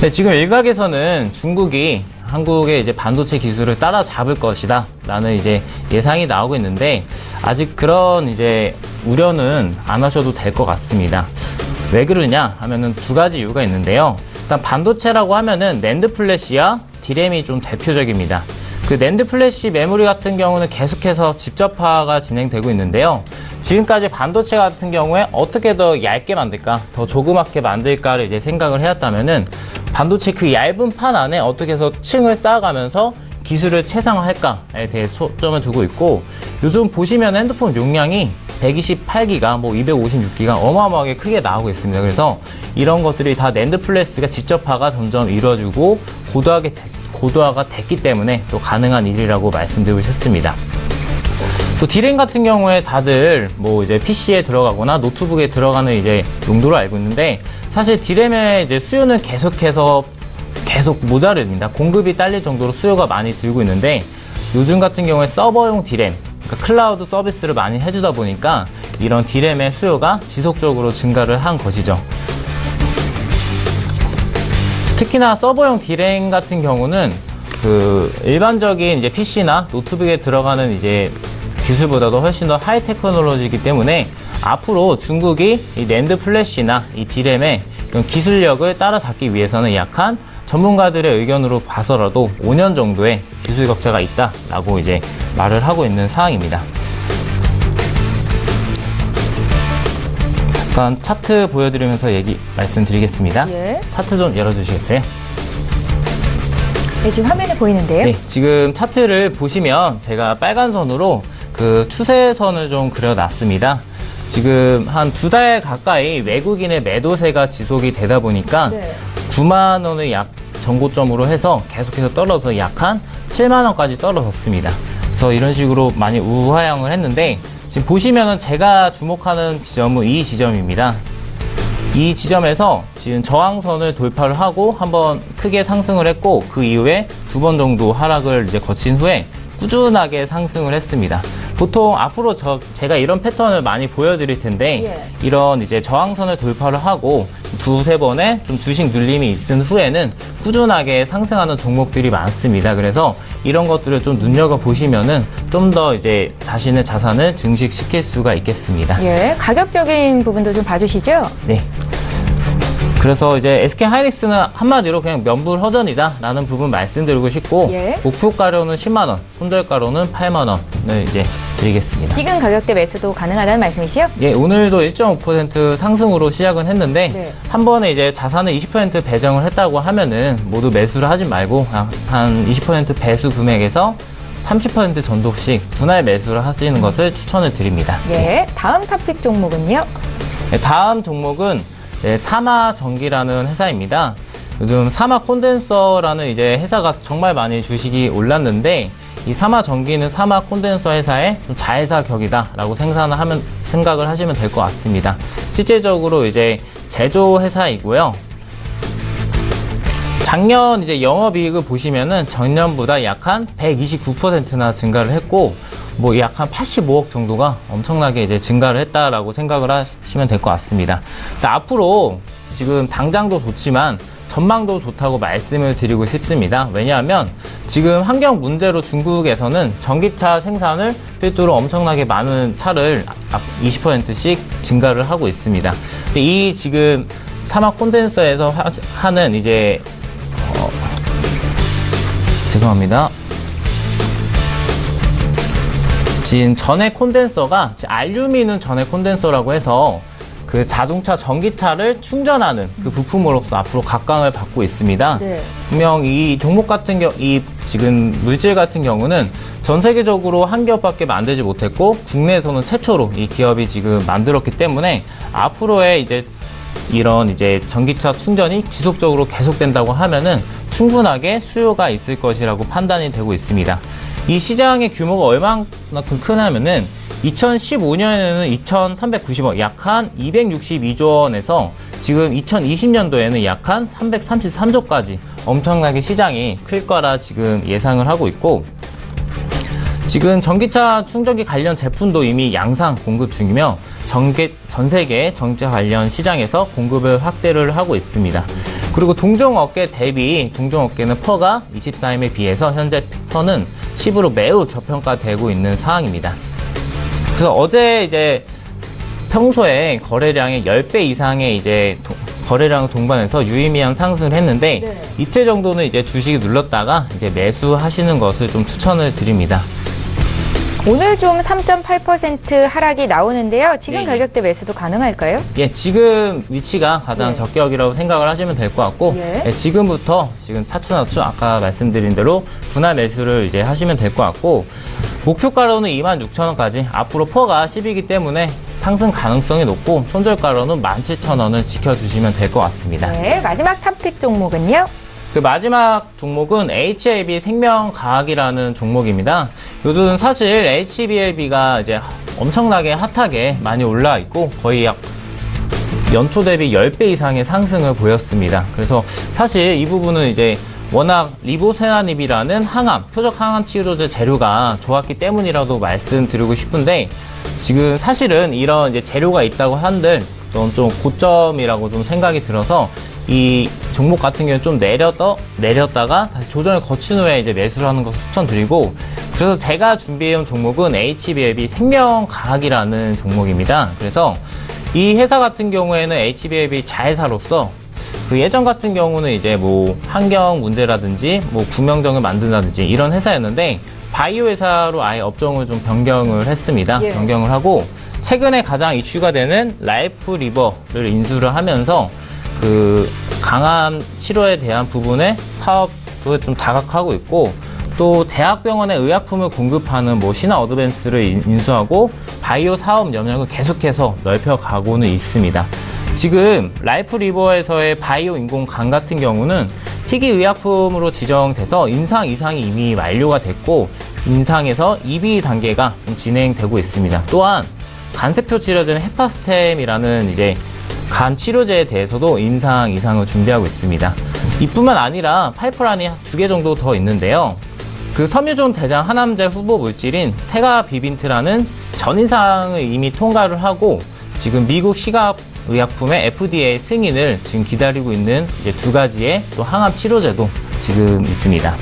네, 지금 일각에서는 중국이 한국의 이제 반도체 기술을 따라잡을 것이다 라는 이제 예상이 나오고 있는데 아직 그런 이제 우려는 안 하셔도 될 것 같습니다. 왜 그러냐 하면은 두 가지 이유가 있는데요. 일단 반도체라고 하면은 낸드 플래시와 디램이 좀 대표적입니다. 그 낸드 플래시 메모리 같은 경우는 계속해서 집접화가 진행되고 있는데요. 지금까지 반도체 같은 경우에 어떻게 더 얇게 만들까, 더 조그맣게 만들까를 이제 생각을 해왔다면은 반도체 그 얇은 판 안에 어떻게 해서 층을 쌓아가면서 기술을 최상화할까에 대해 초점을 두고 있고 요즘 보시면 핸드폰 용량이 128기가, 뭐 256기가 어마어마하게 크게 나오고 있습니다. 그래서 이런 것들이 다 낸드 플래시가 집접화가 점점 이루어지고 고도화가 됐기 때문에 또 가능한 일이라고 말씀드리고 싶습니다. 또 디램 같은 경우에 다들 뭐 이제 PC에 들어가거나 노트북에 들어가는 이제 용도로 알고 있는데 사실 디램의 이제 수요는 계속 모자릅니다. 공급이 딸릴 정도로 수요가 많이 들고 있는데 요즘 같은 경우에 서버용 디램, 그러니까 클라우드 서비스를 많이 해주다 보니까 이런 디램의 수요가 지속적으로 증가를 한 것이죠. 특히나 서버용 디램 같은 경우는 그 일반적인 이제 PC나 노트북에 들어가는 이제 기술보다도 훨씬 더 하이 테크놀로지이기 때문에 앞으로 중국이 이 낸드 플래시나 이 디램의 기술력을 따라잡기 위해서는 약한 전문가들의 의견으로 봐서라도 5년 정도의 기술 격차가 있다라고 이제 말을 하고 있는 상황입니다. 잠깐 차트 보여드리면서 말씀드리겠습니다. 예. 차트 좀 열어주시겠어요? 네, 지금 화면에 보이는데요. 네, 지금 차트를 보시면 제가 빨간 선으로 그 추세선을 좀 그려놨습니다. 지금 한 2달 가까이 외국인의 매도세가 지속이 되다 보니까 네. 9만 원을 약 전고점으로 해서 계속해서 떨어져서 약 한 7만 원까지 떨어졌습니다. 그래서 이런 식으로 많이 우하향을 했는데 지금 보시면은 제가 주목하는 지점은 이 지점입니다. 이 지점에서 지금 저항선을 돌파를 하고 한번 크게 상승을 했고 그 이후에 2번 정도 하락을 이제 거친 후에 꾸준하게 상승을 했습니다. 보통 앞으로 제가 이런 패턴을 많이 보여드릴 텐데 이런 이제 저항선을 돌파를 하고 2-3번의 좀 주식 눌림이 있은 후에는 꾸준하게 상승하는 종목들이 많습니다. 그래서 이런 것들을 좀 눈여겨보시면은 좀 더 이제 자신의 자산을 증식시킬 수가 있겠습니다. 예, 가격적인 부분도 좀 봐주시죠. 네. 그래서 이제 SK 하이닉스는 한마디로 그냥 명불허전이다 라는 부분 말씀드리고 싶고 목표가로는 10만원, 손절가로는 8만원을 이제 드리겠습니다. 지금 가격대 매수도 가능하다는 말씀이시요? 예, 오늘도 1.5% 상승으로 시작은 했는데 한 번에 이제 자산을 20% 배정을 했다고 하면은 모두 매수를 하지 말고 한 20% 배수 금액에서 30% 전독씩 분할 매수를 하시는 것을 추천을 드립니다. 예, 다음 토픽 종목은요? 네, 다음 종목은 사마전기라는 회사입니다. 요즘 사마콘덴서라는 이제 회사가 정말 많이 주식이 올랐는데 이 사마전기는 사마콘덴서 회사의 좀 자회사 격이다라고 생각을 하시면 될 것 같습니다. 실제적으로 이제 제조 회사이고요. 작년 이제 영업이익을 보시면은 전년보다 약 한 129%나 증가를 했고 뭐 약 한 85억 정도가 엄청나게 이제 증가를 했다라고 생각을 하시면 될 것 같습니다. 앞으로 지금 당장도 좋지만 전망도 좋다고 말씀을 드리고 싶습니다. 왜냐하면 지금 환경 문제로 중국에서는 전기차 생산을 필두로 엄청나게 많은 차를 20%씩 증가를 하고 있습니다. 근데 이 지금 사막 콘덴서에서 하는 이제 죄송합니다. 지금 전해 콘덴서가 알루미늄 전해 콘덴서라고 해서 그 자동차 전기차를 충전하는 그 부품으로서 앞으로 각광을 받고 있습니다. 네. 분명 이 종목 같은 이 지금 물질 같은 경우는 전 세계적으로 한 기업밖에 만들지 못했고 국내에서는 최초로 이 기업이 지금 만들었기 때문에 앞으로의 이제 이런 이제 전기차 충전이 지속적으로 계속된다고 하면은 충분하게 수요가 있을 것이라고 판단이 되고 있습니다. 이 시장의 규모가 얼마만큼 크냐면은 2015년에는 2,390억, 약 한 262조 원에서 지금 2020년도에는 약 한 333조까지 엄청나게 시장이 클 거라 지금 예상을 하고 있고, 지금 전기차 충전기 관련 제품도 이미 양산 공급 중이며 전 세계 전기차 관련 시장에서 공급을 확대를 하고 있습니다. 그리고 동종업계 대비 동종업계는 퍼가 24임에 비해서 현재 퍼는 10으로 매우 저평가되고 있는 상황입니다. 그래서 어제 이제 평소에 거래량의 10배 이상의 이제 거래량을 동반해서 유의미한 상승을 했는데 네. 이틀 정도는 이제 주식이 눌렀다가 이제 매수하시는 것을 좀 추천을 드립니다. 오늘 좀 3.8% 하락이 나오는데요. 지금 네. 가격대 매수도 가능할까요? 예, 지금 위치가 가장 네. 적격이라고 생각을 하시면 될 것 같고, 예. 예, 지금부터 지금 차츠나추 아까 말씀드린 대로 분할 매수를 이제 하시면 될 것 같고, 목표가로는 26,000원까지 앞으로 퍼가 10이기 때문에 상승 가능성이 높고 손절가로는 17,000원을 지켜주시면 될 것 같습니다. 네, 마지막 탑픽 종목은요? 그 마지막 종목은 HBLB 생명과학이라는 종목입니다. 요즘 사실 HBLB가 이제 엄청나게 핫하게 많이 올라와 있고 거의 약 연초 대비 10배 이상의 상승을 보였습니다. 그래서 사실 이 부분은 이제 워낙 리보세라닙이라는 항암, 표적 항암 치료제 재료가 좋았기 때문이라도 말씀드리고 싶은데, 지금 사실은 이런 이제 재료가 있다고 한들 좀 고점이라고 좀 생각이 들어서 이 종목 같은 경우는 좀 내렸다가 다시 조정을 거친 후에 이제 매수를 하는 것을 추천드리고, 그래서 제가 준비해온 종목은 HBLB 생명과학이라는 종목입니다. 그래서 이 회사 같은 경우에는 HBLB 자회사로서 그 예전 같은 경우는 이제 뭐 환경 문제라든지 뭐 구명정을 만든다든지 이런 회사였는데 바이오 회사로 아예 업종을 좀 변경을 했습니다. 예. 변경을 하고 최근에 가장 이슈가 되는 라이프 리버를 인수를 하면서 그 강암 치료에 대한 부분의 사업을 좀 다각하고 있고, 또 대학병원에 의약품을 공급하는 뭐 신화 어드밴스를 인수하고 바이오 사업 영역을 계속해서 넓혀가고는 있습니다. 지금 라이프 리버에서의 바이오 인공간 같은 경우는 희귀 의약품으로 지정돼서 임상 이상이 이미 완료가 됐고 임상에서 2B 단계가 좀 진행되고 있습니다. 또한 간세포 치료제는 헤파스템이라는 이제 간 치료제에 대해서도 임상 이상을 준비하고 있습니다. 이뿐만 아니라 파이프라인이 2개 정도 더 있는데요. 그 섬유종 대장 항암제 후보 물질인 테가비빈트라는 전인상을 이미 통과를 하고 지금 미국 식약의약품의 FDA 승인을 지금 기다리고 있는 이제 2가지의 또 항암 치료제도 지금 있습니다.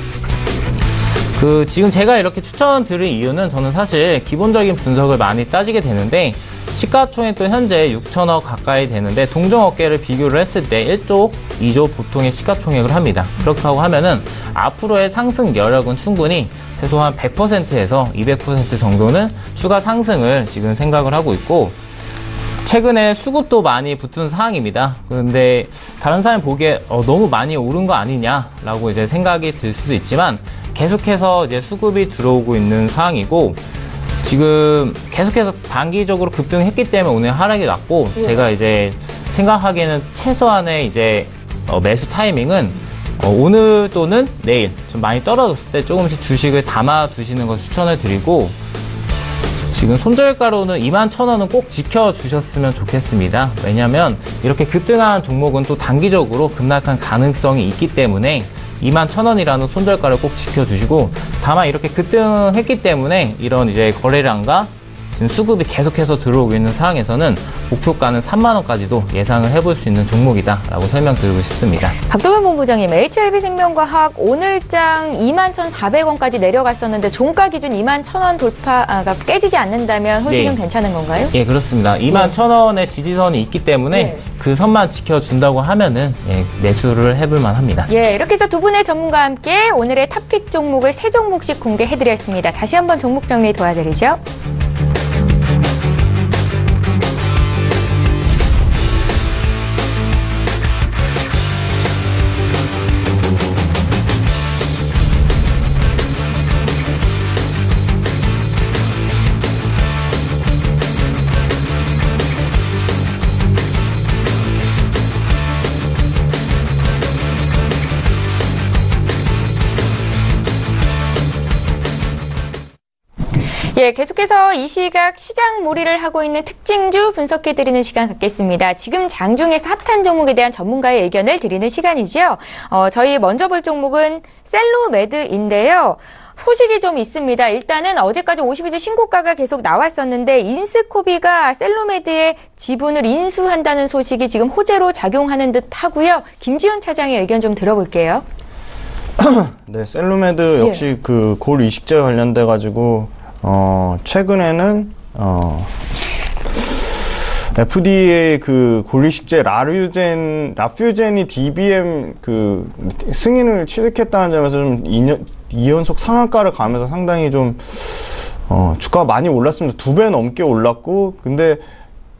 지금 제가 이렇게 추천드린 이유는 저는 사실 기본적인 분석을 많이 따지게 되는데 시가총액도 현재 6천억 가까이 되는데 동종업계를 비교를 했을 때 1조, 2조 보통의 시가총액을 합니다. 그렇다고 하면은 앞으로의 상승 여력은 충분히 최소한 100%에서 200% 정도는 추가 상승을 지금 생각을 하고 있고, 최근에 수급도 많이 붙은 상황입니다. 그런데 다른 사람이 보기에 너무 많이 오른 거 아니냐라고 이제 생각이 들 수도 있지만 계속해서 이제 수급이 들어오고 있는 상황이고, 지금 계속해서 단기적으로 급등했기 때문에 오늘 하락이 났고, 제가 이제 생각하기에는 최소한의 이제 매수 타이밍은 오늘 또는 내일 좀 많이 떨어졌을 때 조금씩 주식을 담아 두시는 것을 추천을 드리고, 지금 손절가로는 21,000원은 꼭 지켜주셨으면 좋겠습니다. 왜냐하면 이렇게 급등한 종목은 또 단기적으로 급락한 가능성이 있기 때문에 21,000원이라는 손절가를 꼭 지켜주시고, 다만 이렇게 급등했기 때문에 이런 이제 거래량과 지금 수급이 계속해서 들어오고 있는 상황에서는 목표가는 3만원까지도 예상을 해볼 수 있는 종목이다라고 설명드리고 싶습니다. 박동현 본부장님, HLB생명과학 오늘장 21,400원까지 내려갔었는데 종가 기준 21,000원 돌파가 깨지지 않는다면 홀딩은 괜찮은 건가요? 예, 그렇습니다. 21,000원의 지지선이 있기 때문에 그 선만 지켜준다고 하면은 매수를 해볼 만합니다. 예, 이렇게 해서 두 분의 전문가와 함께 오늘의 탑픽 종목을 3종목씩 공개해드렸습니다. 다시 한번 종목 정리 도와드리죠. 예, 계속해서 이 시각 시장 몰이를 하고 있는 특징주 분석해드리는 시간 갖겠습니다. 지금 장중에서 핫한 종목에 대한 전문가의 의견을 드리는 시간이죠. 저희 먼저 볼 종목은 셀로메드인데요. 소식이 좀 있습니다. 일단은 어제까지 52주 신고가가 계속 나왔었는데 인스코비가 셀로메드의 지분을 인수한다는 소식이 지금 호재로 작용하는 듯 하고요. 김지훈 차장의 의견 좀 들어볼게요. 네, 셀로메드 역시 그 골 이식제 관련돼 가지고 최근에는 FDA 그 골이식제 라퓨젠이 DBM 그 승인을 취득했다는 점에서 좀 2연속 상한가를 가면서 상당히 좀 주가가 많이 올랐습니다. 2배 넘게 올랐고, 근데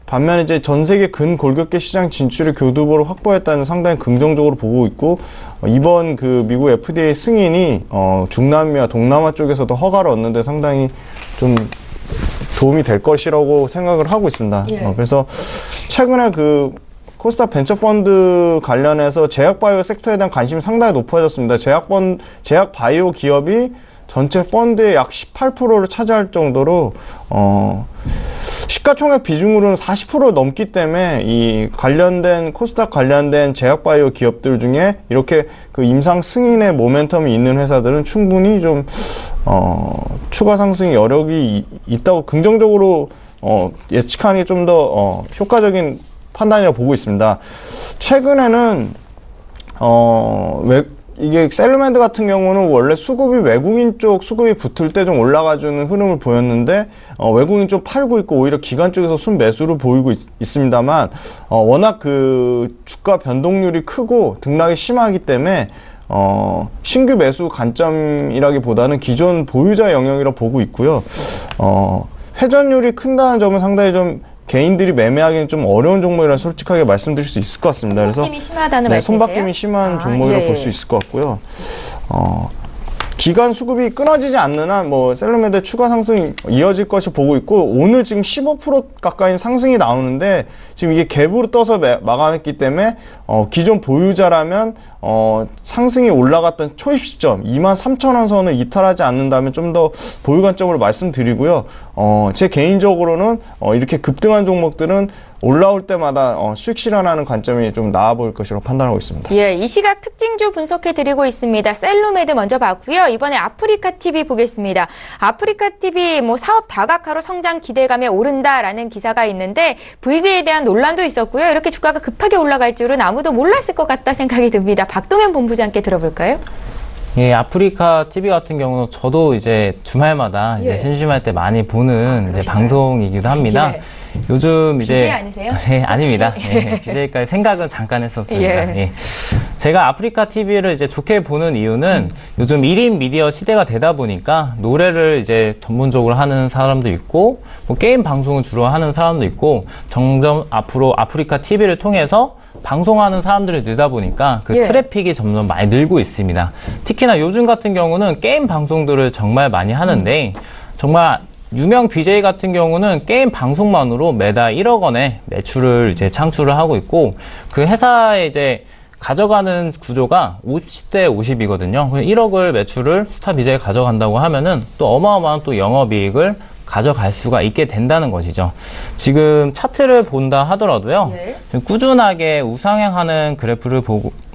반면에 이제 전 세계 근골격계 시장 진출을 교두보로 확보했다는 상당히 긍정적으로 보고 있고, 이번 그 미국 FDA 승인이 중남미와 동남아 쪽에서도 허가를 얻는데 상당히 좀 도움이 될 것이라고 생각을 하고 있습니다. 그래서 최근에 그 코스닥 벤처펀드 관련해서 제약바이오 섹터에 대한 관심이 상당히 높아졌습니다. 제약바이오 기업이 전체 펀드의 약 18%를 차지할 정도로 시가총액 비중으로는 40%를 넘기 때문에 이 관련된 코스닥 관련된 제약바이오 기업들 중에 이렇게 그 임상 승인의 모멘텀이 있는 회사들은 충분히 좀 추가 상승 여력이 있다고 긍정적으로 예측하는 게 좀 더 효과적인 판단이라고 보고 있습니다. 최근에는 이게 셀로메드 같은 경우는 원래 수급이 외국인 쪽 수급이 붙을 때 좀 올라가주는 흐름을 보였는데 외국인 쪽 팔고 있고 오히려 기관 쪽에서 순매수를 보이고 있습니다만 워낙 그 주가 변동률이 크고 등락이 심하기 때문에 신규 매수 관점이라기보다는 기존 보유자 영역이라 보고 있고요. 회전율이 큰다는 점은 상당히 좀 개인들이 매매하기는 좀 어려운 종목이라 솔직하게 말씀드릴 수 있을 것 같습니다. 그래서 손바뀜이 심하다는 말씀이세요? 손바뀜이 심한 종목이라고 볼 수 있을 것 같고요. 기간 수급이 끊어지지 않는 한 셀로메드의 추가 상승이 이어질 것이 보고 있고, 오늘 지금 15% 가까이 상승이 나오는데 지금 이게 갭으로 떠서 마감했기 때문에 기존 보유자라면 상승이 올라갔던 초입 시점 23,000원 선을 이탈하지 않는다면 좀 더 보유 관점으로 말씀드리고요. 제 개인적으로는 이렇게 급등한 종목들은 올라올 때마다 수익 실현하는 관점이 좀 나아 보일 것이라고 판단하고 있습니다. 예, 이 시각 특징주 분석해드리고 있습니다. 셀로메드 먼저 봤고요. 이번에 아프리카TV 보겠습니다. 아프리카TV 사업 다각화로 성장 기대감에 오른다라는 기사가 있는데 VJ에 대한 논란도 있었고요. 이렇게 주가가 급하게 올라갈 줄은 아무도 몰랐을 것 같다 생각이 듭니다. 박동현 본부장께 들어볼까요? 예, 아프리카TV 같은 경우는 저도 이제 주말마다 이제 심심할 때 많이 보는 이제 방송이기도 합니다. 요즘 이제 BJ 아니세요? 예, 아닙니다. 예, BJ까지 생각은 잠깐 했었습니다. 예. 제가 아프리카TV를 이제 좋게 보는 이유는 요즘 1인 미디어 시대가 되다 보니까 노래를 이제 전문적으로 하는 사람도 있고 게임 방송을 주로 하는 사람도 있고 점점 앞으로 아프리카TV를 통해서 방송하는 사람들이 늘다 보니까 그 트래픽이 점점 많이 늘고 있습니다. 특히나 요즘 같은 경우는 게임 방송들을 정말 많이 하는데 정말 유명 BJ 같은 경우는 게임 방송만으로 매달 1억 원의 매출을 이제 창출을 하고 있고, 그 회사에 이제 가져가는 구조가 50대 50이거든요. 1억을 매출을 스타 BJ가 가져간다고 하면은 또 어마어마한 또 영업이익을 가져갈 수가 있게 된다는 것이죠. 지금 차트를 본다 하더라도요. 꾸준하게 우상향하는 그래프를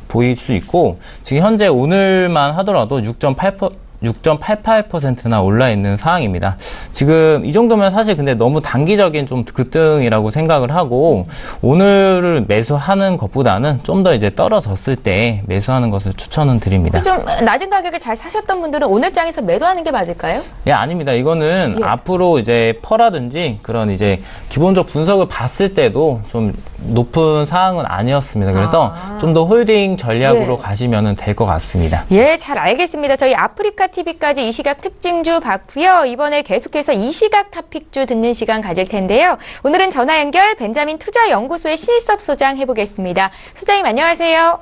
보일 수 있고, 지금 현재 오늘만 하더라도 6.88%나 올라 있는 상황입니다. 지금 이 정도면 사실 근데 너무 단기적인 좀 급등이라고 생각을 하고, 오늘을 매수하는 것보다는 좀 더 이제 떨어졌을 때 매수하는 것을 추천은 드립니다. 좀 낮은 가격에 잘 사셨던 분들은 오늘 장에서 매도하는 게 맞을까요? 예, 아닙니다. 이거는 예. 앞으로 이제 퍼라든지 그런 이제 기본적 분석을 봤을 때도 좀 높은 상황은 아니었습니다. 그래서 좀 더 홀딩 전략으로 예. 가시면 될 것 같습니다. 예, 잘 알겠습니다. 저희 아프리카 TV까지 이 시각 특징주 봤고요. 이번에 계속해서 이 시각 탑픽주 듣는 시간 가질 텐데요. 오늘은 전화 연결 벤자민 투자연구소의 신일섭 소장 해보겠습니다. 소장님 안녕하세요.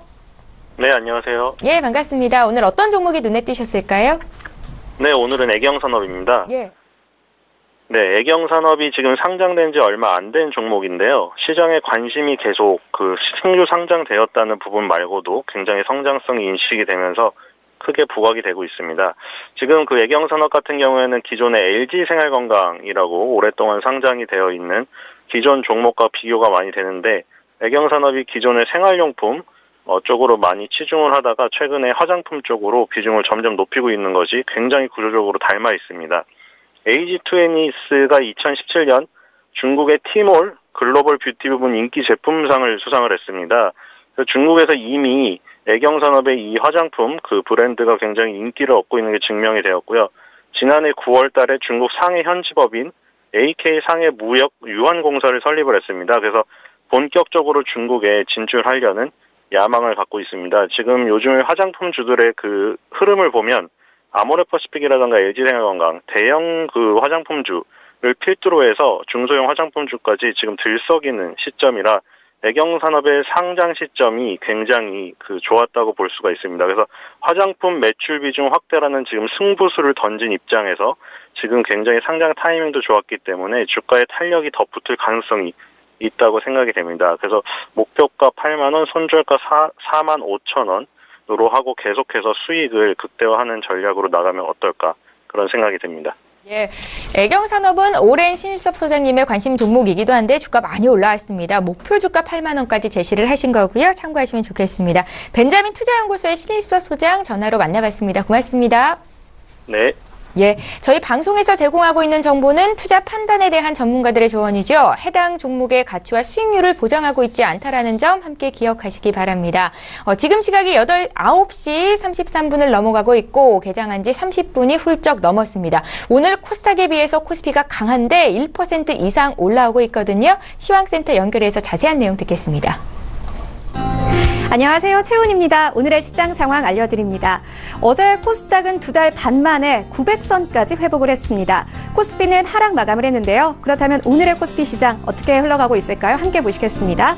네, 안녕하세요. 예, 반갑습니다. 오늘 어떤 종목이 눈에 띄셨을까요? 네, 오늘은 애경산업입니다. 예. 네, 애경산업이 지금 상장된 지 얼마 안 된 종목인데요. 시장에 관심이 계속 신규 상장되었다는 부분 말고도 굉장히 성장성이 인식이 되면서 크게 부각이 되고 있습니다. 지금 애경산업 같은 경우에는 기존의 LG생활건강이라고 오랫동안 상장이 되어 있는 기존 종목과 비교가 많이 되는데, 애경산업이 기존의 생활용품 쪽으로 많이 치중을 하다가 최근에 화장품 쪽으로 비중을 점점 높이고 있는 것이 굉장히 구조적으로 닮아 있습니다. 에이지2애니스가 2017년 중국의 티몰 글로벌 뷰티 부분 인기 제품상을 수상을 했습니다. 중국에서 이미 애경산업의 이 화장품 브랜드가 굉장히 인기를 얻고 있는 게 증명이 되었고요. 지난해 9월 달에 중국 상해 현지법인 AK 상해 무역 유한공사를 설립을 했습니다. 그래서 본격적으로 중국에 진출하려는 야망을 갖고 있습니다. 지금 요즘 화장품주들의 흐름을 보면 아모레퍼시픽이라든가 LG생활건강 대형 화장품주를 필두로 해서 중소형 화장품주까지 지금 들썩이는 시점이라 애경산업의 상장 시점이 굉장히 좋았다고 볼 수가 있습니다. 그래서 화장품 매출 비중 확대라는 지금 승부수를 던진 입장에서 지금 굉장히 상장 타이밍도 좋았기 때문에 주가에 탄력이 더 붙을 가능성이 있다고 생각이 됩니다. 그래서 목표가 8만 원, 손절가 4만 5천 원으로 하고 계속해서 수익을 극대화하는 전략으로 나가면 어떨까, 그런 생각이 듭니다. 예, 애경산업은 오랜 신일섭 소장님의 관심 종목이기도 한데 주가 많이 올라왔습니다. 목표 주가 8만 원까지 제시를 하신 거고요. 참고하시면 좋겠습니다. 벤자민 투자연구소의 신일섭 소장 전화로 만나봤습니다. 고맙습니다. 네. 예, 저희 방송에서 제공하고 있는 정보는 투자 판단에 대한 전문가들의 조언이죠. 해당 종목의 가치와 수익률을 보장하고 있지 않다라는 점 함께 기억하시기 바랍니다. 지금 시각이 9시 33분을 넘어가고 있고 개장한 지 30분이 훌쩍 넘었습니다. 오늘 코스닥에 비해서 코스피가 강한데 1% 이상 올라오고 있거든요. 시황센터 연결해서 자세한 내용 듣겠습니다. 안녕하세요. 최훈입니다. 오늘의 시장 상황 알려드립니다. 어제 코스닥은 2달 반 만에 900선까지 회복을 했습니다. 코스피는 하락 마감을 했는데요. 그렇다면 오늘의 코스피 시장 어떻게 흘러가고 있을까요? 함께 보시겠습니다.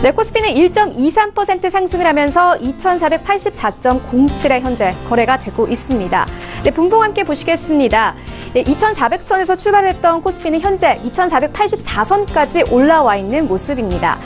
네, 코스피는 1.23% 상승을 하면서 2484.07에 현재 거래가 되고 있습니다. 네, 분봉 함께 보시겠습니다. 네, 2400선에서 출발했던 코스피는 현재 2484선까지 올라와 있는 모습입니다.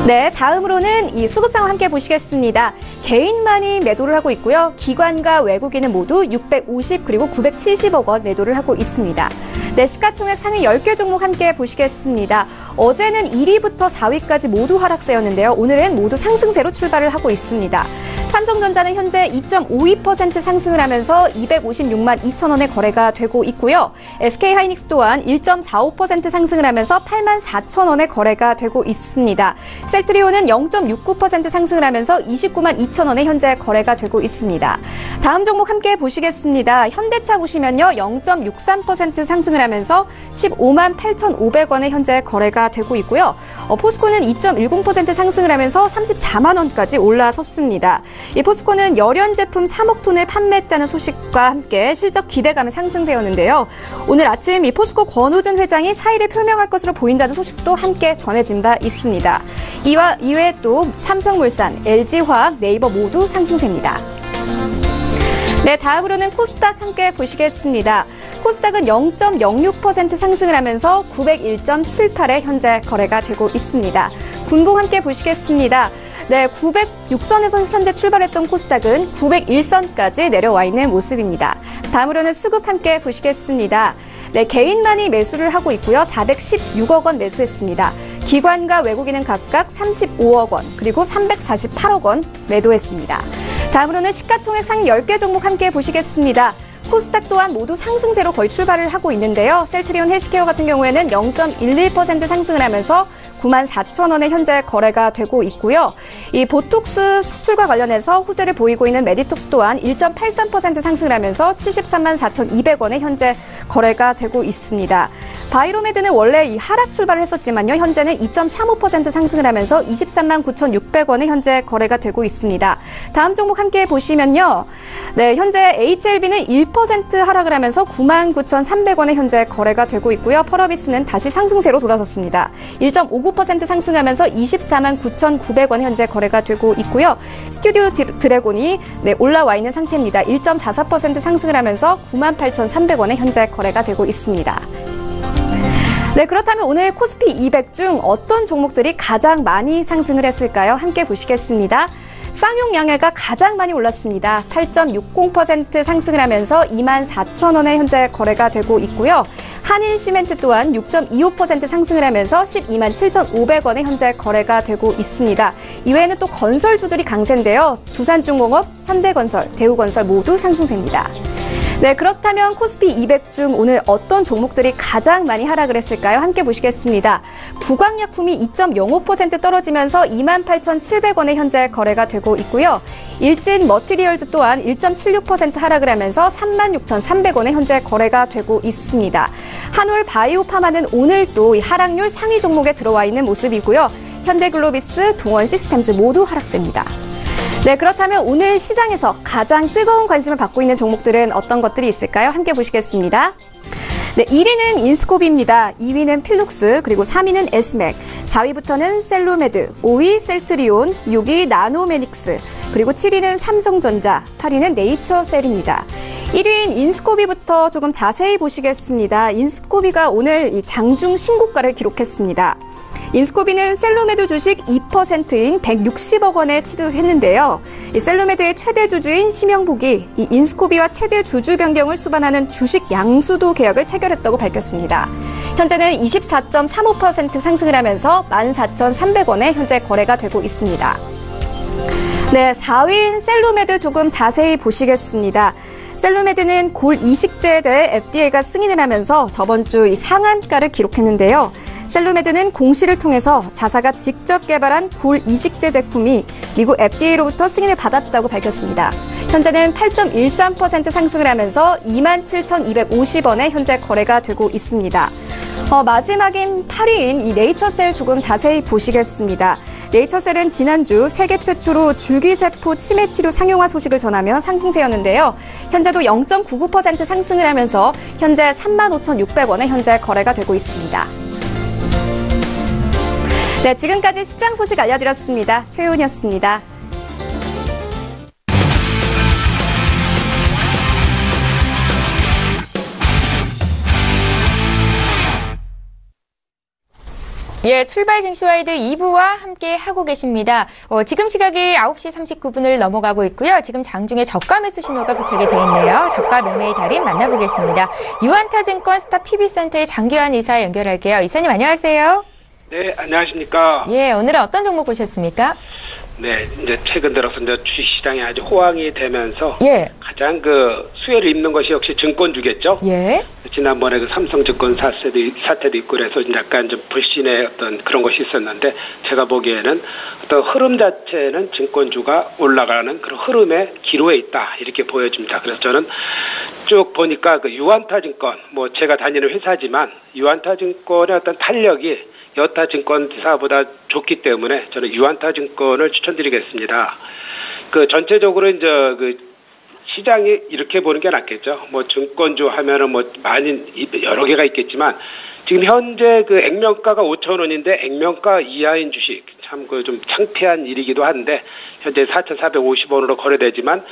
네, 다음으로는 이 수급 상황 함께 보시겠습니다. 개인만이 매도를 하고 있고요. 기관과 외국인은 모두 650 그리고 970억 원 매도를 하고 있습니다. 네, 시가총액 상위 10개 종목 함께 보시겠습니다. 어제는 1위부터 4위까지 모두 하락세였는데요. 오늘은 모두 상승세로 출발을 하고 있습니다. 삼성전자는 현재 2.52% 상승을 하면서 256만 2천 원의 거래가 되고 있고요. SK하이닉스 또한 1.45% 상승을 하면서 8만 4천 원의 거래가 되고 있습니다. 셀트리온은 0.69% 상승을 하면서 29만 2천 원에 현재 거래가 되고 있습니다. 다음 종목 함께 보시겠습니다. 현대차 보시면요. 0.63% 상승을 하면서 15만 8,500원에 현재 거래가 되고 있고요. 포스코는 2.10% 상승을 하면서 34만 원까지 올라섰습니다. 이 포스코는 열연 제품 3억 톤을 판매했다는 소식과 함께 실적 기대감의 상승세였는데요. 오늘 아침 이 포스코 권우준 회장이 사의를 표명할 것으로 보인다는 소식도 함께 전해진 바 있습니다. 이외에 또 삼성물산, LG화학, 네이버 모두 상승세입니다. 네, 다음으로는 코스닥 함께 보시겠습니다. 코스닥은 0.06% 상승을 하면서 901.78에 현재 거래가 되고 있습니다. 분봉 함께 보시겠습니다. 네, 906선에서 현재 출발했던 코스닥은 901선까지 내려와 있는 모습입니다. 다음으로는 수급 함께 보시겠습니다. 네, 개인만이 매수를 하고 있고요. 416억 원 매수했습니다. 기관과 외국인은 각각 35억 원, 그리고 348억 원 매도했습니다. 다음으로는 시가총액 상위 10개 종목 함께 보시겠습니다. 코스닥 또한 모두 상승세로 거의 출발을 하고 있는데요. 셀트리온 헬스케어 같은 경우에는 0.11% 상승을 하면서 94,000원에 현재 거래가 되고 있고요. 이 보톡스 수출과 관련해서 호재를 보이고 있는 메디톡스 또한 1.83% 상승을 하면서 734,200원에 현재 거래가 되고 있습니다. 바이로메드는 원래 이 하락 출발을 했었지만요. 현재는 2.35% 상승을 하면서 239,600원에 현재 거래가 되고 있습니다. 다음 종목 함께 보시면요. 네, 현재 HLB는 1% 하락을 하면서 99,300원에 현재 거래가 되고 있고요. 펄어비스는 다시 상승세로 돌아섰습니다. 1.59% 상승하면서 249,900원 현재 거래가 되고 있고요. 스튜디오 드래곤이 올라와 있는 상태입니다. 1.44% 상승을 하면서 98,300원에 현재 거래가 되고 있습니다. 네, 그렇다면 오늘 코스피 200 중 어떤 종목들이 가장 많이 상승을 했을까요? 함께 보시겠습니다. 쌍용양해가 가장 많이 올랐습니다. 8.60% 상승을 하면서 24,000원에 현재 거래가 되고 있고요. 한일시멘트 또한 6.25% 상승을 하면서 127,500원에 현재 거래가 되고 있습니다. 이외에는 또 건설주들이 강세인데요. 두산중공업, 현대건설, 대우건설 모두 상승세입니다. 네, 그렇다면 코스피 200 중 오늘 어떤 종목들이 가장 많이 하락을 했을까요? 함께 보시겠습니다. 부광약품이 2.05% 떨어지면서 28,700원에 현재 거래가 되고 있고요. 일진 머티리얼즈 또한 1.76% 하락을 하면서 36,300원에 현재 거래가 되고 있습니다. 한올 바이오파마는 오늘 또 하락률 상위 종목에 들어와 있는 모습이고요. 현대글로비스, 동원시스템즈 모두 하락세입니다. 네, 그렇다면 오늘 시장에서 가장 뜨거운 관심을 받고 있는 종목들은 어떤 것들이 있을까요? 함께 보시겠습니다. 네, 1위는 인스코비입니다. 2위는 필룩스, 그리고 3위는 에스맥, 4위부터는 셀로메드, 5위 셀트리온, 6위 나노메닉스, 그리고 7위는 삼성전자, 8위는 네이처셀입니다. 1위인 인스코비부터 조금 자세히 보시겠습니다. 인스코비가 오늘 이 장중 신고가를 기록했습니다. 인스코비는 셀로메드 주식 2%인 160억 원에 취득했는데요. 이 셀로메드의 최대 주주인 심영복이 이 인스코비와 최대 주주 변경을 수반하는 주식 양수도 계약을 체결했다고 밝혔습니다. 현재는 24.35% 상승을 하면서 14,300원에 현재 거래가 되고 있습니다. 네, 4위인 셀로메드 조금 자세히 보시겠습니다. 셀로메드는 골 이식제에 대해 FDA가 승인을 하면서 저번 주 이 상한가를 기록했는데요. 셀로메드는 공시를 통해서 자사가 직접 개발한 골 이식제 제품이 미국 FDA로부터 승인을 받았다고 밝혔습니다. 현재는 8.13% 상승을 하면서 27,250원에 현재 거래가 되고 있습니다. 마지막인 8위인 이 네이처셀 조금 자세히 보시겠습니다. 네이처셀은 지난주 세계 최초로 줄기세포 치매 치료 상용화 소식을 전하며 상승세였는데요. 현재도 0.99% 상승을 하면서 현재 35,600원에 현재 거래가 되고 있습니다. 네, 지금까지 시장 소식 알려드렸습니다. 최윤이었습니다. 예, 출발 증시와이드 2부와 함께 하고 계십니다. 지금 시각이 9시 39분을 넘어가고 있고요. 지금 장중에 저가 매수 신호가 포착이 되어 있네요. 저가 매매의 달인 만나보겠습니다. 유한타증권 스타 PB센터의 장규환 이사 연결할게요. 이사님 안녕하세요. 네, 안녕하십니까. 예, 오늘은 어떤 종목 보셨습니까? 네, 이제 최근 들어서 이제 주식시장이 아주 호황이 되면서 예. 가장 수혜를 입는 것이 역시 증권주겠죠. 예. 지난번에 삼성증권 사태도 있고 그래서 약간 좀 불신의 어떤 그런 것이 있었는데 제가 보기에는 어떤 흐름 자체는 증권주가 올라가는 그런 흐름의 기로에 있다 이렇게 보여집니다. 그래서 저는 쭉 보니까 유한타증권 제가 다니는 회사지만 유한타증권의 어떤 탄력이 여타 증권사보다 좋기 때문에 저는 유한타증권을 추천드리겠습니다. 전체적으로 이제 시장이 이렇게 보는 게 낫겠죠. 증권주 하면은 많이 여러 개가 있겠지만 지금 현재 액면가가 5,000원인데 액면가 이하인 주식 참 좀 창피한 일이기도 한데 현재 4,450원으로 거래되지만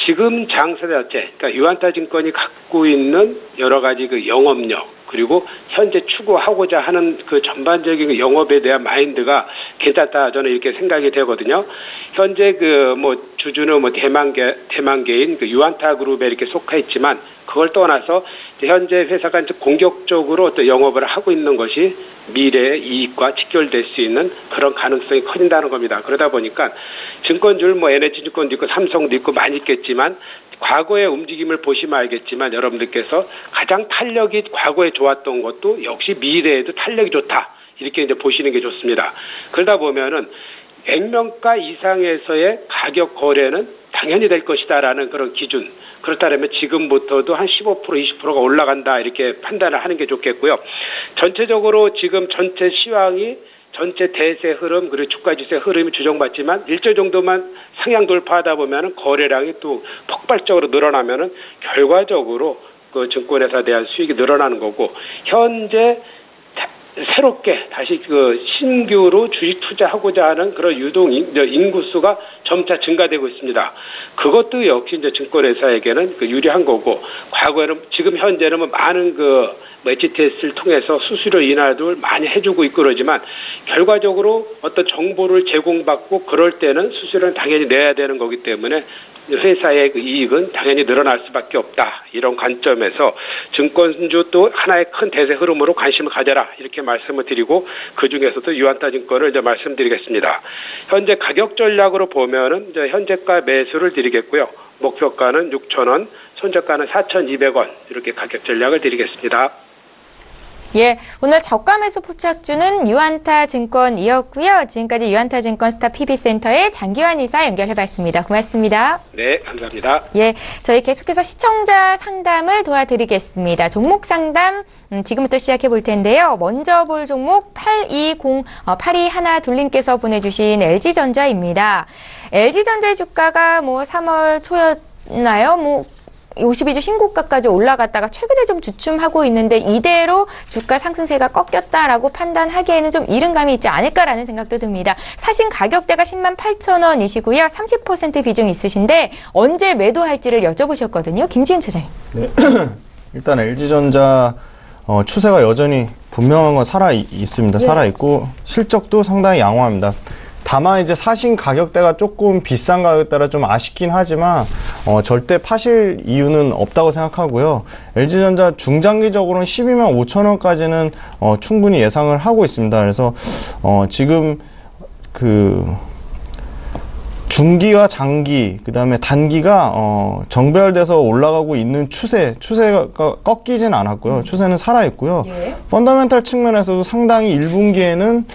지금 장세 자체, 그러니까 유한타증권이 갖고 있는 여러 가지 영업력 그리고 현재 추구하고자 하는 그 전반적인 영업에 대한 마인드가 괜찮다 저는 이렇게 생각이 되거든요. 현재 그 뭐 주주는 뭐 대만계인 그 유안타 그룹에 이렇게 속해 있지만 그걸 떠나서 현재 회사가 이제 공격적으로 또 영업을 하고 있는 것이 미래의 이익과 직결될 수 있는 그런 가능성이 커진다는 겁니다. 그러다 보니까 증권주를 뭐 NH증권도 있고 삼성도 있고 많이 있겠지만 과거의 움직임을 보시면 알겠지만 여러분들께서 가장 탄력이 과거에 좋았던 것도 역시 미래에도 탄력이 좋다. 이렇게 이제 보시는 게 좋습니다. 그러다 보면은 액면가 이상에서의 가격 거래는 당연히 될 것이다라는 그런 기준. 그렇다면 지금부터도 한 15%, 20%가 올라간다 이렇게 판단을 하는 게 좋겠고요. 전체적으로 지금 전체 시황이 전체 대세 흐름 그리고 주가지수의 흐름이 조정받지만 일정 정도만 상향 돌파하다 보면은 거래량이 또 폭발적으로 늘어나면은 결과적으로 그 증권회사에 대한 수익이 늘어나는 거고 현재 새롭게 다시 그 신규로 주식 투자하고자 하는 그런 유동 인구수가 점차 증가되고 있습니다. 그것도 역시 이제 증권회사에게는 그 유리한 거고 과거에는 지금 현재는 뭐 많은 그 HTS를 통해서 수수료 인하를 많이 해주고 있고 그러지만 결과적으로 어떤 정보를 제공받고 그럴 때는 수수료는 당연히 내야 되는 거기 때문에 회사의 그 이익은 당연히 늘어날 수밖에 없다. 이런 관점에서 증권주 또 하나의 큰 대세 흐름으로 관심을 가져라. 이렇게 말씀을 드리고 그중에서도 유안타 증권을 이제 말씀드리겠습니다. 현재 가격 전략으로 보면은 이제 현재가 매수를 드리겠고요. 목표가는 6,000원, 손절가는 4,200원 이렇게 가격 전략을 드리겠습니다. 예, 오늘 저가 매수 포착주는 유안타 증권이었고요. 지금까지 유안타 증권 스타 PB센터의 장기환 이사 연결해봤습니다. 고맙습니다. 네, 감사합니다. 예, 저희 계속해서 시청자 상담을 도와드리겠습니다. 종목 상담 지금부터 시작해 볼 텐데요. 먼저 볼 종목 8212님께서 보내주신 LG전자입니다. LG전자의 주가가 뭐 3월 초였나요? 뭐 52주 신고가까지 올라갔다가 최근에 좀 주춤하고 있는데 이대로 주가 상승세가 꺾였다라고 판단하기에는 좀 이른 감이 있지 않을까라는 생각도 듭니다. 사신 가격대가 100,000원이시고요. 30% 비중 있으신데 언제 매도할지를 여쭤보셨거든요. 김지은 차장님. 네. 일단 LG전자 추세가 여전히 분명한 건 살아 있습니다. 네. 살아 있고 실적도 상당히 양호합니다. 다만 이제 사신 가격대가 조금 비싼 가격대라 좀 아쉽긴 하지만 절대 파실 이유는 없다고 생각하고요. LG전자 중장기적으로는 125,000원까지는 충분히 예상을 하고 있습니다. 그래서 지금 그 중기와 장기 그다음에 단기가 정배열돼서 올라가고 있는 추세가 꺾이진 않았고요. 추세는 살아 있고요. 예. 펀더멘탈 측면에서도 상당히 1분기에는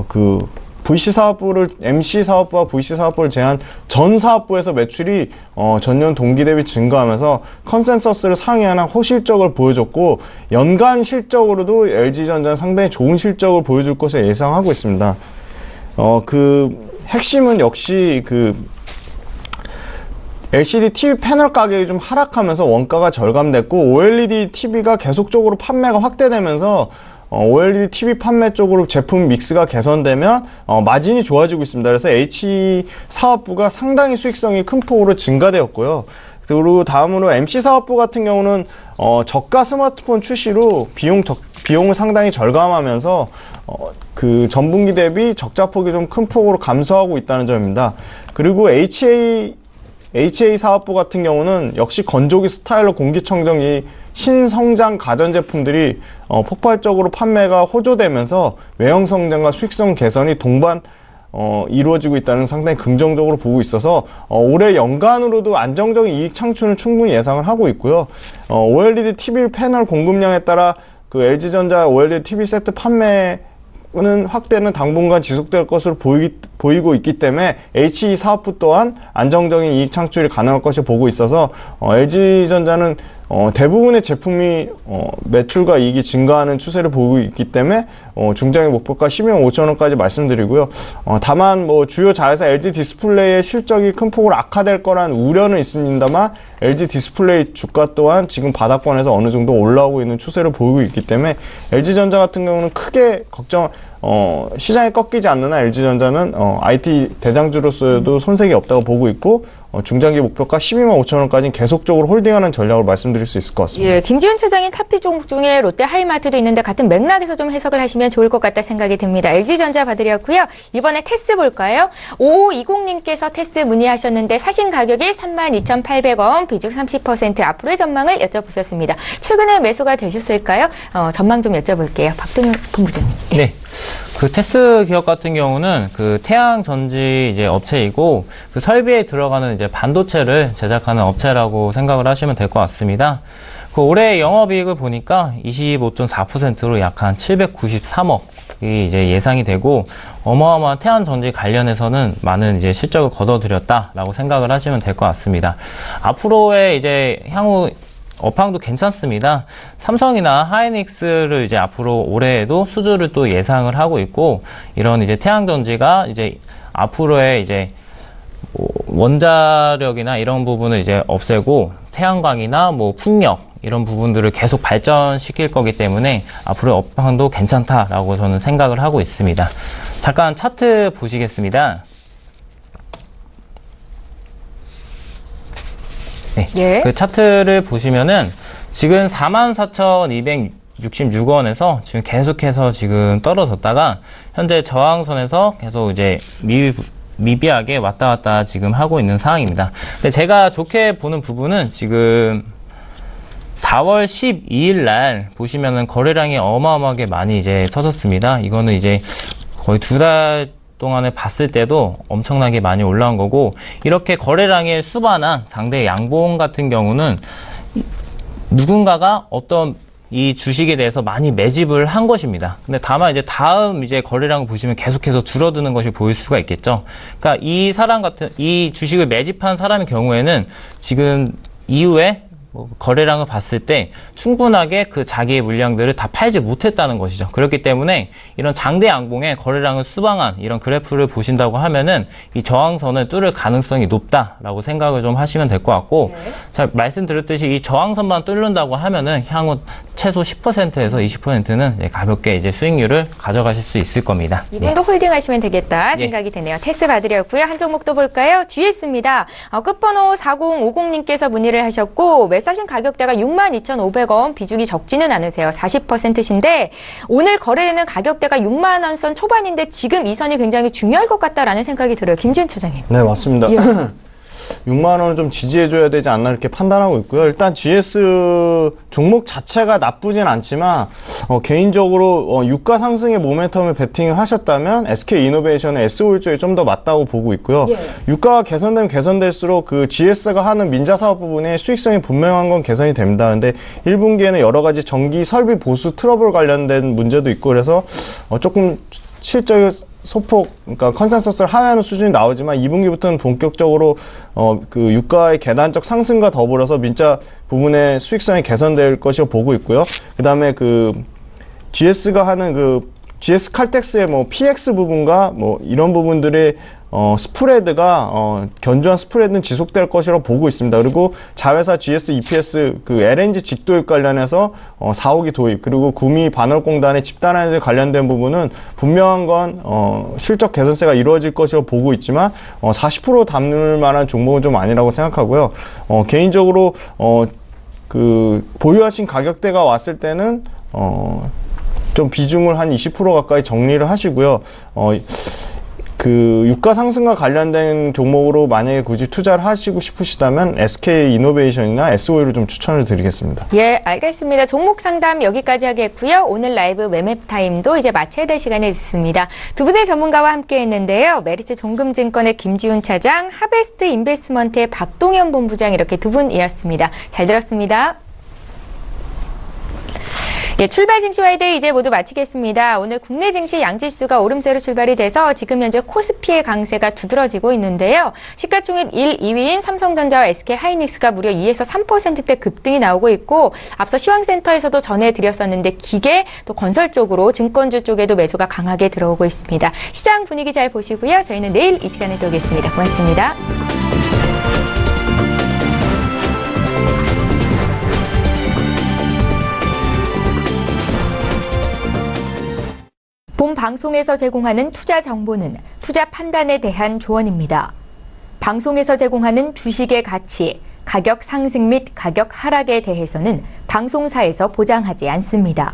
그 VC 사업부를 MC 사업부와 VC 사업부를 제한 전 사업부에서 매출이 전년 동기 대비 증가하면서 컨센서스를 상회하는 호실적을 보여줬고 연간 실적으로도 LG전자는 상당히 좋은 실적을 보여줄 것을 예상하고 있습니다. 그 핵심은 역시 그 LCD TV 패널 가격이 좀 하락하면서 원가가 절감됐고 OLED TV가 계속적으로 판매가 확대되면서 OLED TV 판매 쪽으로 제품 믹스가 개선되면 마진이 좋아지고 있습니다. 그래서 HE 사업부가 상당히 수익성이 큰 폭으로 증가되었고요. 그리고 다음으로 MC 사업부 같은 경우는 저가 스마트폰 출시로 비용을 상당히 절감하면서 그 전분기 대비 적자폭이 좀 큰 폭으로 감소하고 있다는 점입니다. 그리고 HA 사업부 같은 경우는 역시 건조기 스타일러 공기청정기 신성장 가전제품들이 폭발적으로 판매가 호조되면서 외형 성장과 수익성 개선이 동반 이루어지고 있다는 상당히 긍정적으로 보고 있어서 올해 연간으로도 안정적인 이익 창출을 충분히 예상을 하고 있고요. OLED TV 패널 공급량에 따라 그 LG전자 OLED TV 세트 판매는 확대는 당분간 지속될 것으로 보이고 있기 때문에 HE 사업부 또한 안정적인 이익 창출이 가능할 것을 보고 있어서 LG전자는 대부분의 제품이 매출과 이익이 증가하는 추세를 보이고 있기 때문에 중장기 목표가 125,000원까지 말씀드리고요. 다만 뭐 주요 자회사 LG 디스플레이의 실적이 큰 폭으로 악화될 거란 우려는 있습니다만 LG 디스플레이 주가 또한 지금 바닥권에서 어느 정도 올라오고 있는 추세를 보이고 있기 때문에 LG전자 같은 경우는 크게 시장에 꺾이지 않는 한 LG전자는 IT 대장주로서도 손색이 없다고 보고 있고 중장기 목표가 12만 5천 원까지는 계속적으로 홀딩하는 전략으로 말씀드릴 수 있을 것 같습니다. 예, 김지훈 차장이 카피 종목 중에 롯데 하이마트도 있는데 같은 맥락에서 좀 해석을 하시면 좋을 것 같다 생각이 듭니다. LG전자 봐드렸고요. 이번에 테스 볼까요? 5520님께서 테스 문의하셨는데 사신 가격이 32,800원, 비중 30%, 앞으로의 전망을 여쭤보셨습니다. 최근에 매수가 되셨을까요? 전망 좀 여쭤볼게요. 박동현 본부장님. 네. 그 테스 기업 같은 경우는 그 태양 전지 이제 업체이고 그 설비에 들어가는 이제 반도체를 제작하는 업체라고 생각을 하시면 될 것 같습니다. 그 올해 영업이익을 보니까 25.4%로 약 한 793억이 이제 예상이 되고 어마어마한 태양 전지 관련해서는 많은 이제 실적을 거둬들였다라고 생각을 하시면 될 것 같습니다. 앞으로의 이제 향후 업황도 괜찮습니다. 삼성이나 하이닉스를 이제 앞으로 올해에도 수주를 또 예상을 하고 있고, 이런 이제 태양전지가 이제 앞으로의 이제 원자력이나 이런 부분을 이제 없애고 태양광이나 뭐 풍력 이런 부분들을 계속 발전시킬 거기 때문에 앞으로의 업황도 괜찮다라고 저는 생각을 하고 있습니다. 잠깐 차트 보시겠습니다. 네. 예. 그 차트를 보시면은 지금 44,266원에서 지금 계속해서 지금 떨어졌다가 현재 저항선에서 계속 이제 미비하게 왔다 갔다 지금 하고 있는 상황입니다. 근데 제가 좋게 보는 부분은 지금 4월 12일 날 보시면은 거래량이 어마어마하게 많이 이제 터졌습니다. 이거는 이제 거의 2달 동안에 봤을 때도 엄청나게 많이 올라온 거고, 이렇게 거래량의 수반한 장대 양봉 같은 경우는 누군가가 어떤 이 주식에 대해서 많이 매집을 한 것입니다. 근데 다만 이제 다음 이제 거래량을 보시면 계속해서 줄어드는 것이 보일 수가 있겠죠. 그러니까 이 주식을 매집한 사람의 경우에는 지금 이후에 거래량을 봤을 때 충분하게 그 자기의 물량들을 다 팔지 못했다는 것이죠. 그렇기 때문에 이런 장대 양봉에 거래량을 수방한 이런 그래프를 보신다고 하면은 이 저항선을 뚫을 가능성이 높다라고 생각을 좀 하시면 될 것 같고, 네. 자, 말씀드렸듯이 이 저항선만 뚫는다고 하면은 향후 최소 10%에서 20%는 가볍게 이제 수익률을 가져가실 수 있을 겁니다. 이분도 홀딩하시면 되겠다 생각이 드네요. 테스 봐드렸고요. 한 종목 또 볼까요? GS입니다. 끝번호 4050님께서 문의를 하셨고, 매수하신 가격대가 62,500원, 비중이 적지는 않으세요. 40%신데 오늘 거래되는 가격대가 6만 원 선 초반인데 지금 이 선이 굉장히 중요할 것 같다라는 생각이 들어요. 김지훈 차장님. 네, 맞습니다. 예. 6만 원을 좀 지지해줘야 되지 않나 이렇게 판단하고 있고요. 일단 GS 종목 자체가 나쁘진 않지만 개인적으로 유가 상승의 모멘텀을 베팅을 하셨다면 SK이노베이션의 SO일 쪽이 좀 더 맞다고 보고 있고요. 예. 유가가 개선되면 개선될수록 그 GS가 하는 민자 사업 부분의 수익성이 분명한 건 개선이 됩니다. 근데 1분기에는 여러 가지 전기 설비 보수 트러블 관련된 문제도 있고 그래서 조금 실적이 소폭, 그러니까 컨센서스를 하회하는 수준이 나오지만 2분기부터는 본격적으로 그 유가의 계단적 상승과 더불어서 민자 부분의 수익성이 개선될 것이라고 보고 있고요. 그다음에 그 GS가 하는 그 GS 칼텍스의 뭐 PX 부분과 뭐 이런 부분들의 스프레드가 견조한 스프레드는 지속될 것이라고 보고 있습니다. 그리고 자회사 GS EPS 그 LNG 직도입 관련해서 4호기 도입, 그리고 구미 반월공단의 집단에너지 관련된 부분은 분명한 건 실적 개선세가 이루어질 것이라고 보고 있지만 40% 담을 만한 종목은 좀 아니라고 생각하고요. 개인적으로 그 보유하신 가격대가 왔을 때는 좀 비중을 한 20% 가까이 정리를 하시고요. 그 유가 상승과 관련된 종목으로 만약에 굳이 투자를 하시고 싶으시다면 SK이노베이션이나 SO일을 좀 추천을 드리겠습니다. 예, 알겠습니다. 종목 상담 여기까지 하겠고요. 오늘 라이브 매매 타임도 이제 마쳐야 될 시간이 됐습니다. 두 분의 전문가와 함께 했는데요. 메리츠 종금증권의 김지훈 차장, 하베스트 인베스트먼트의 박동현 본부장, 이렇게 두 분이었습니다. 잘 들었습니다. 예, 출발 증시와이드 이제 모두 마치겠습니다. 오늘 국내 증시 양지수가 오름세로 출발이 돼서 지금 현재 코스피의 강세가 두드러지고 있는데요. 시가총액 1, 2위인 삼성전자와 SK하이닉스가 무려 2에서 3%대 급등이 나오고 있고, 앞서 시황센터에서도 전해드렸었는데 기계 또 건설 쪽으로 증권주 쪽에도 매수가 강하게 들어오고 있습니다. 시장 분위기 잘 보시고요. 저희는 내일 이 시간에 또 오겠습니다. 고맙습니다. 본 방송에서 제공하는 투자 정보는 투자 판단에 대한 조언입니다. 방송에서 제공하는 주식의 가치, 가격 상승 및 가격 하락에 대해서는 방송사에서 보장하지 않습니다.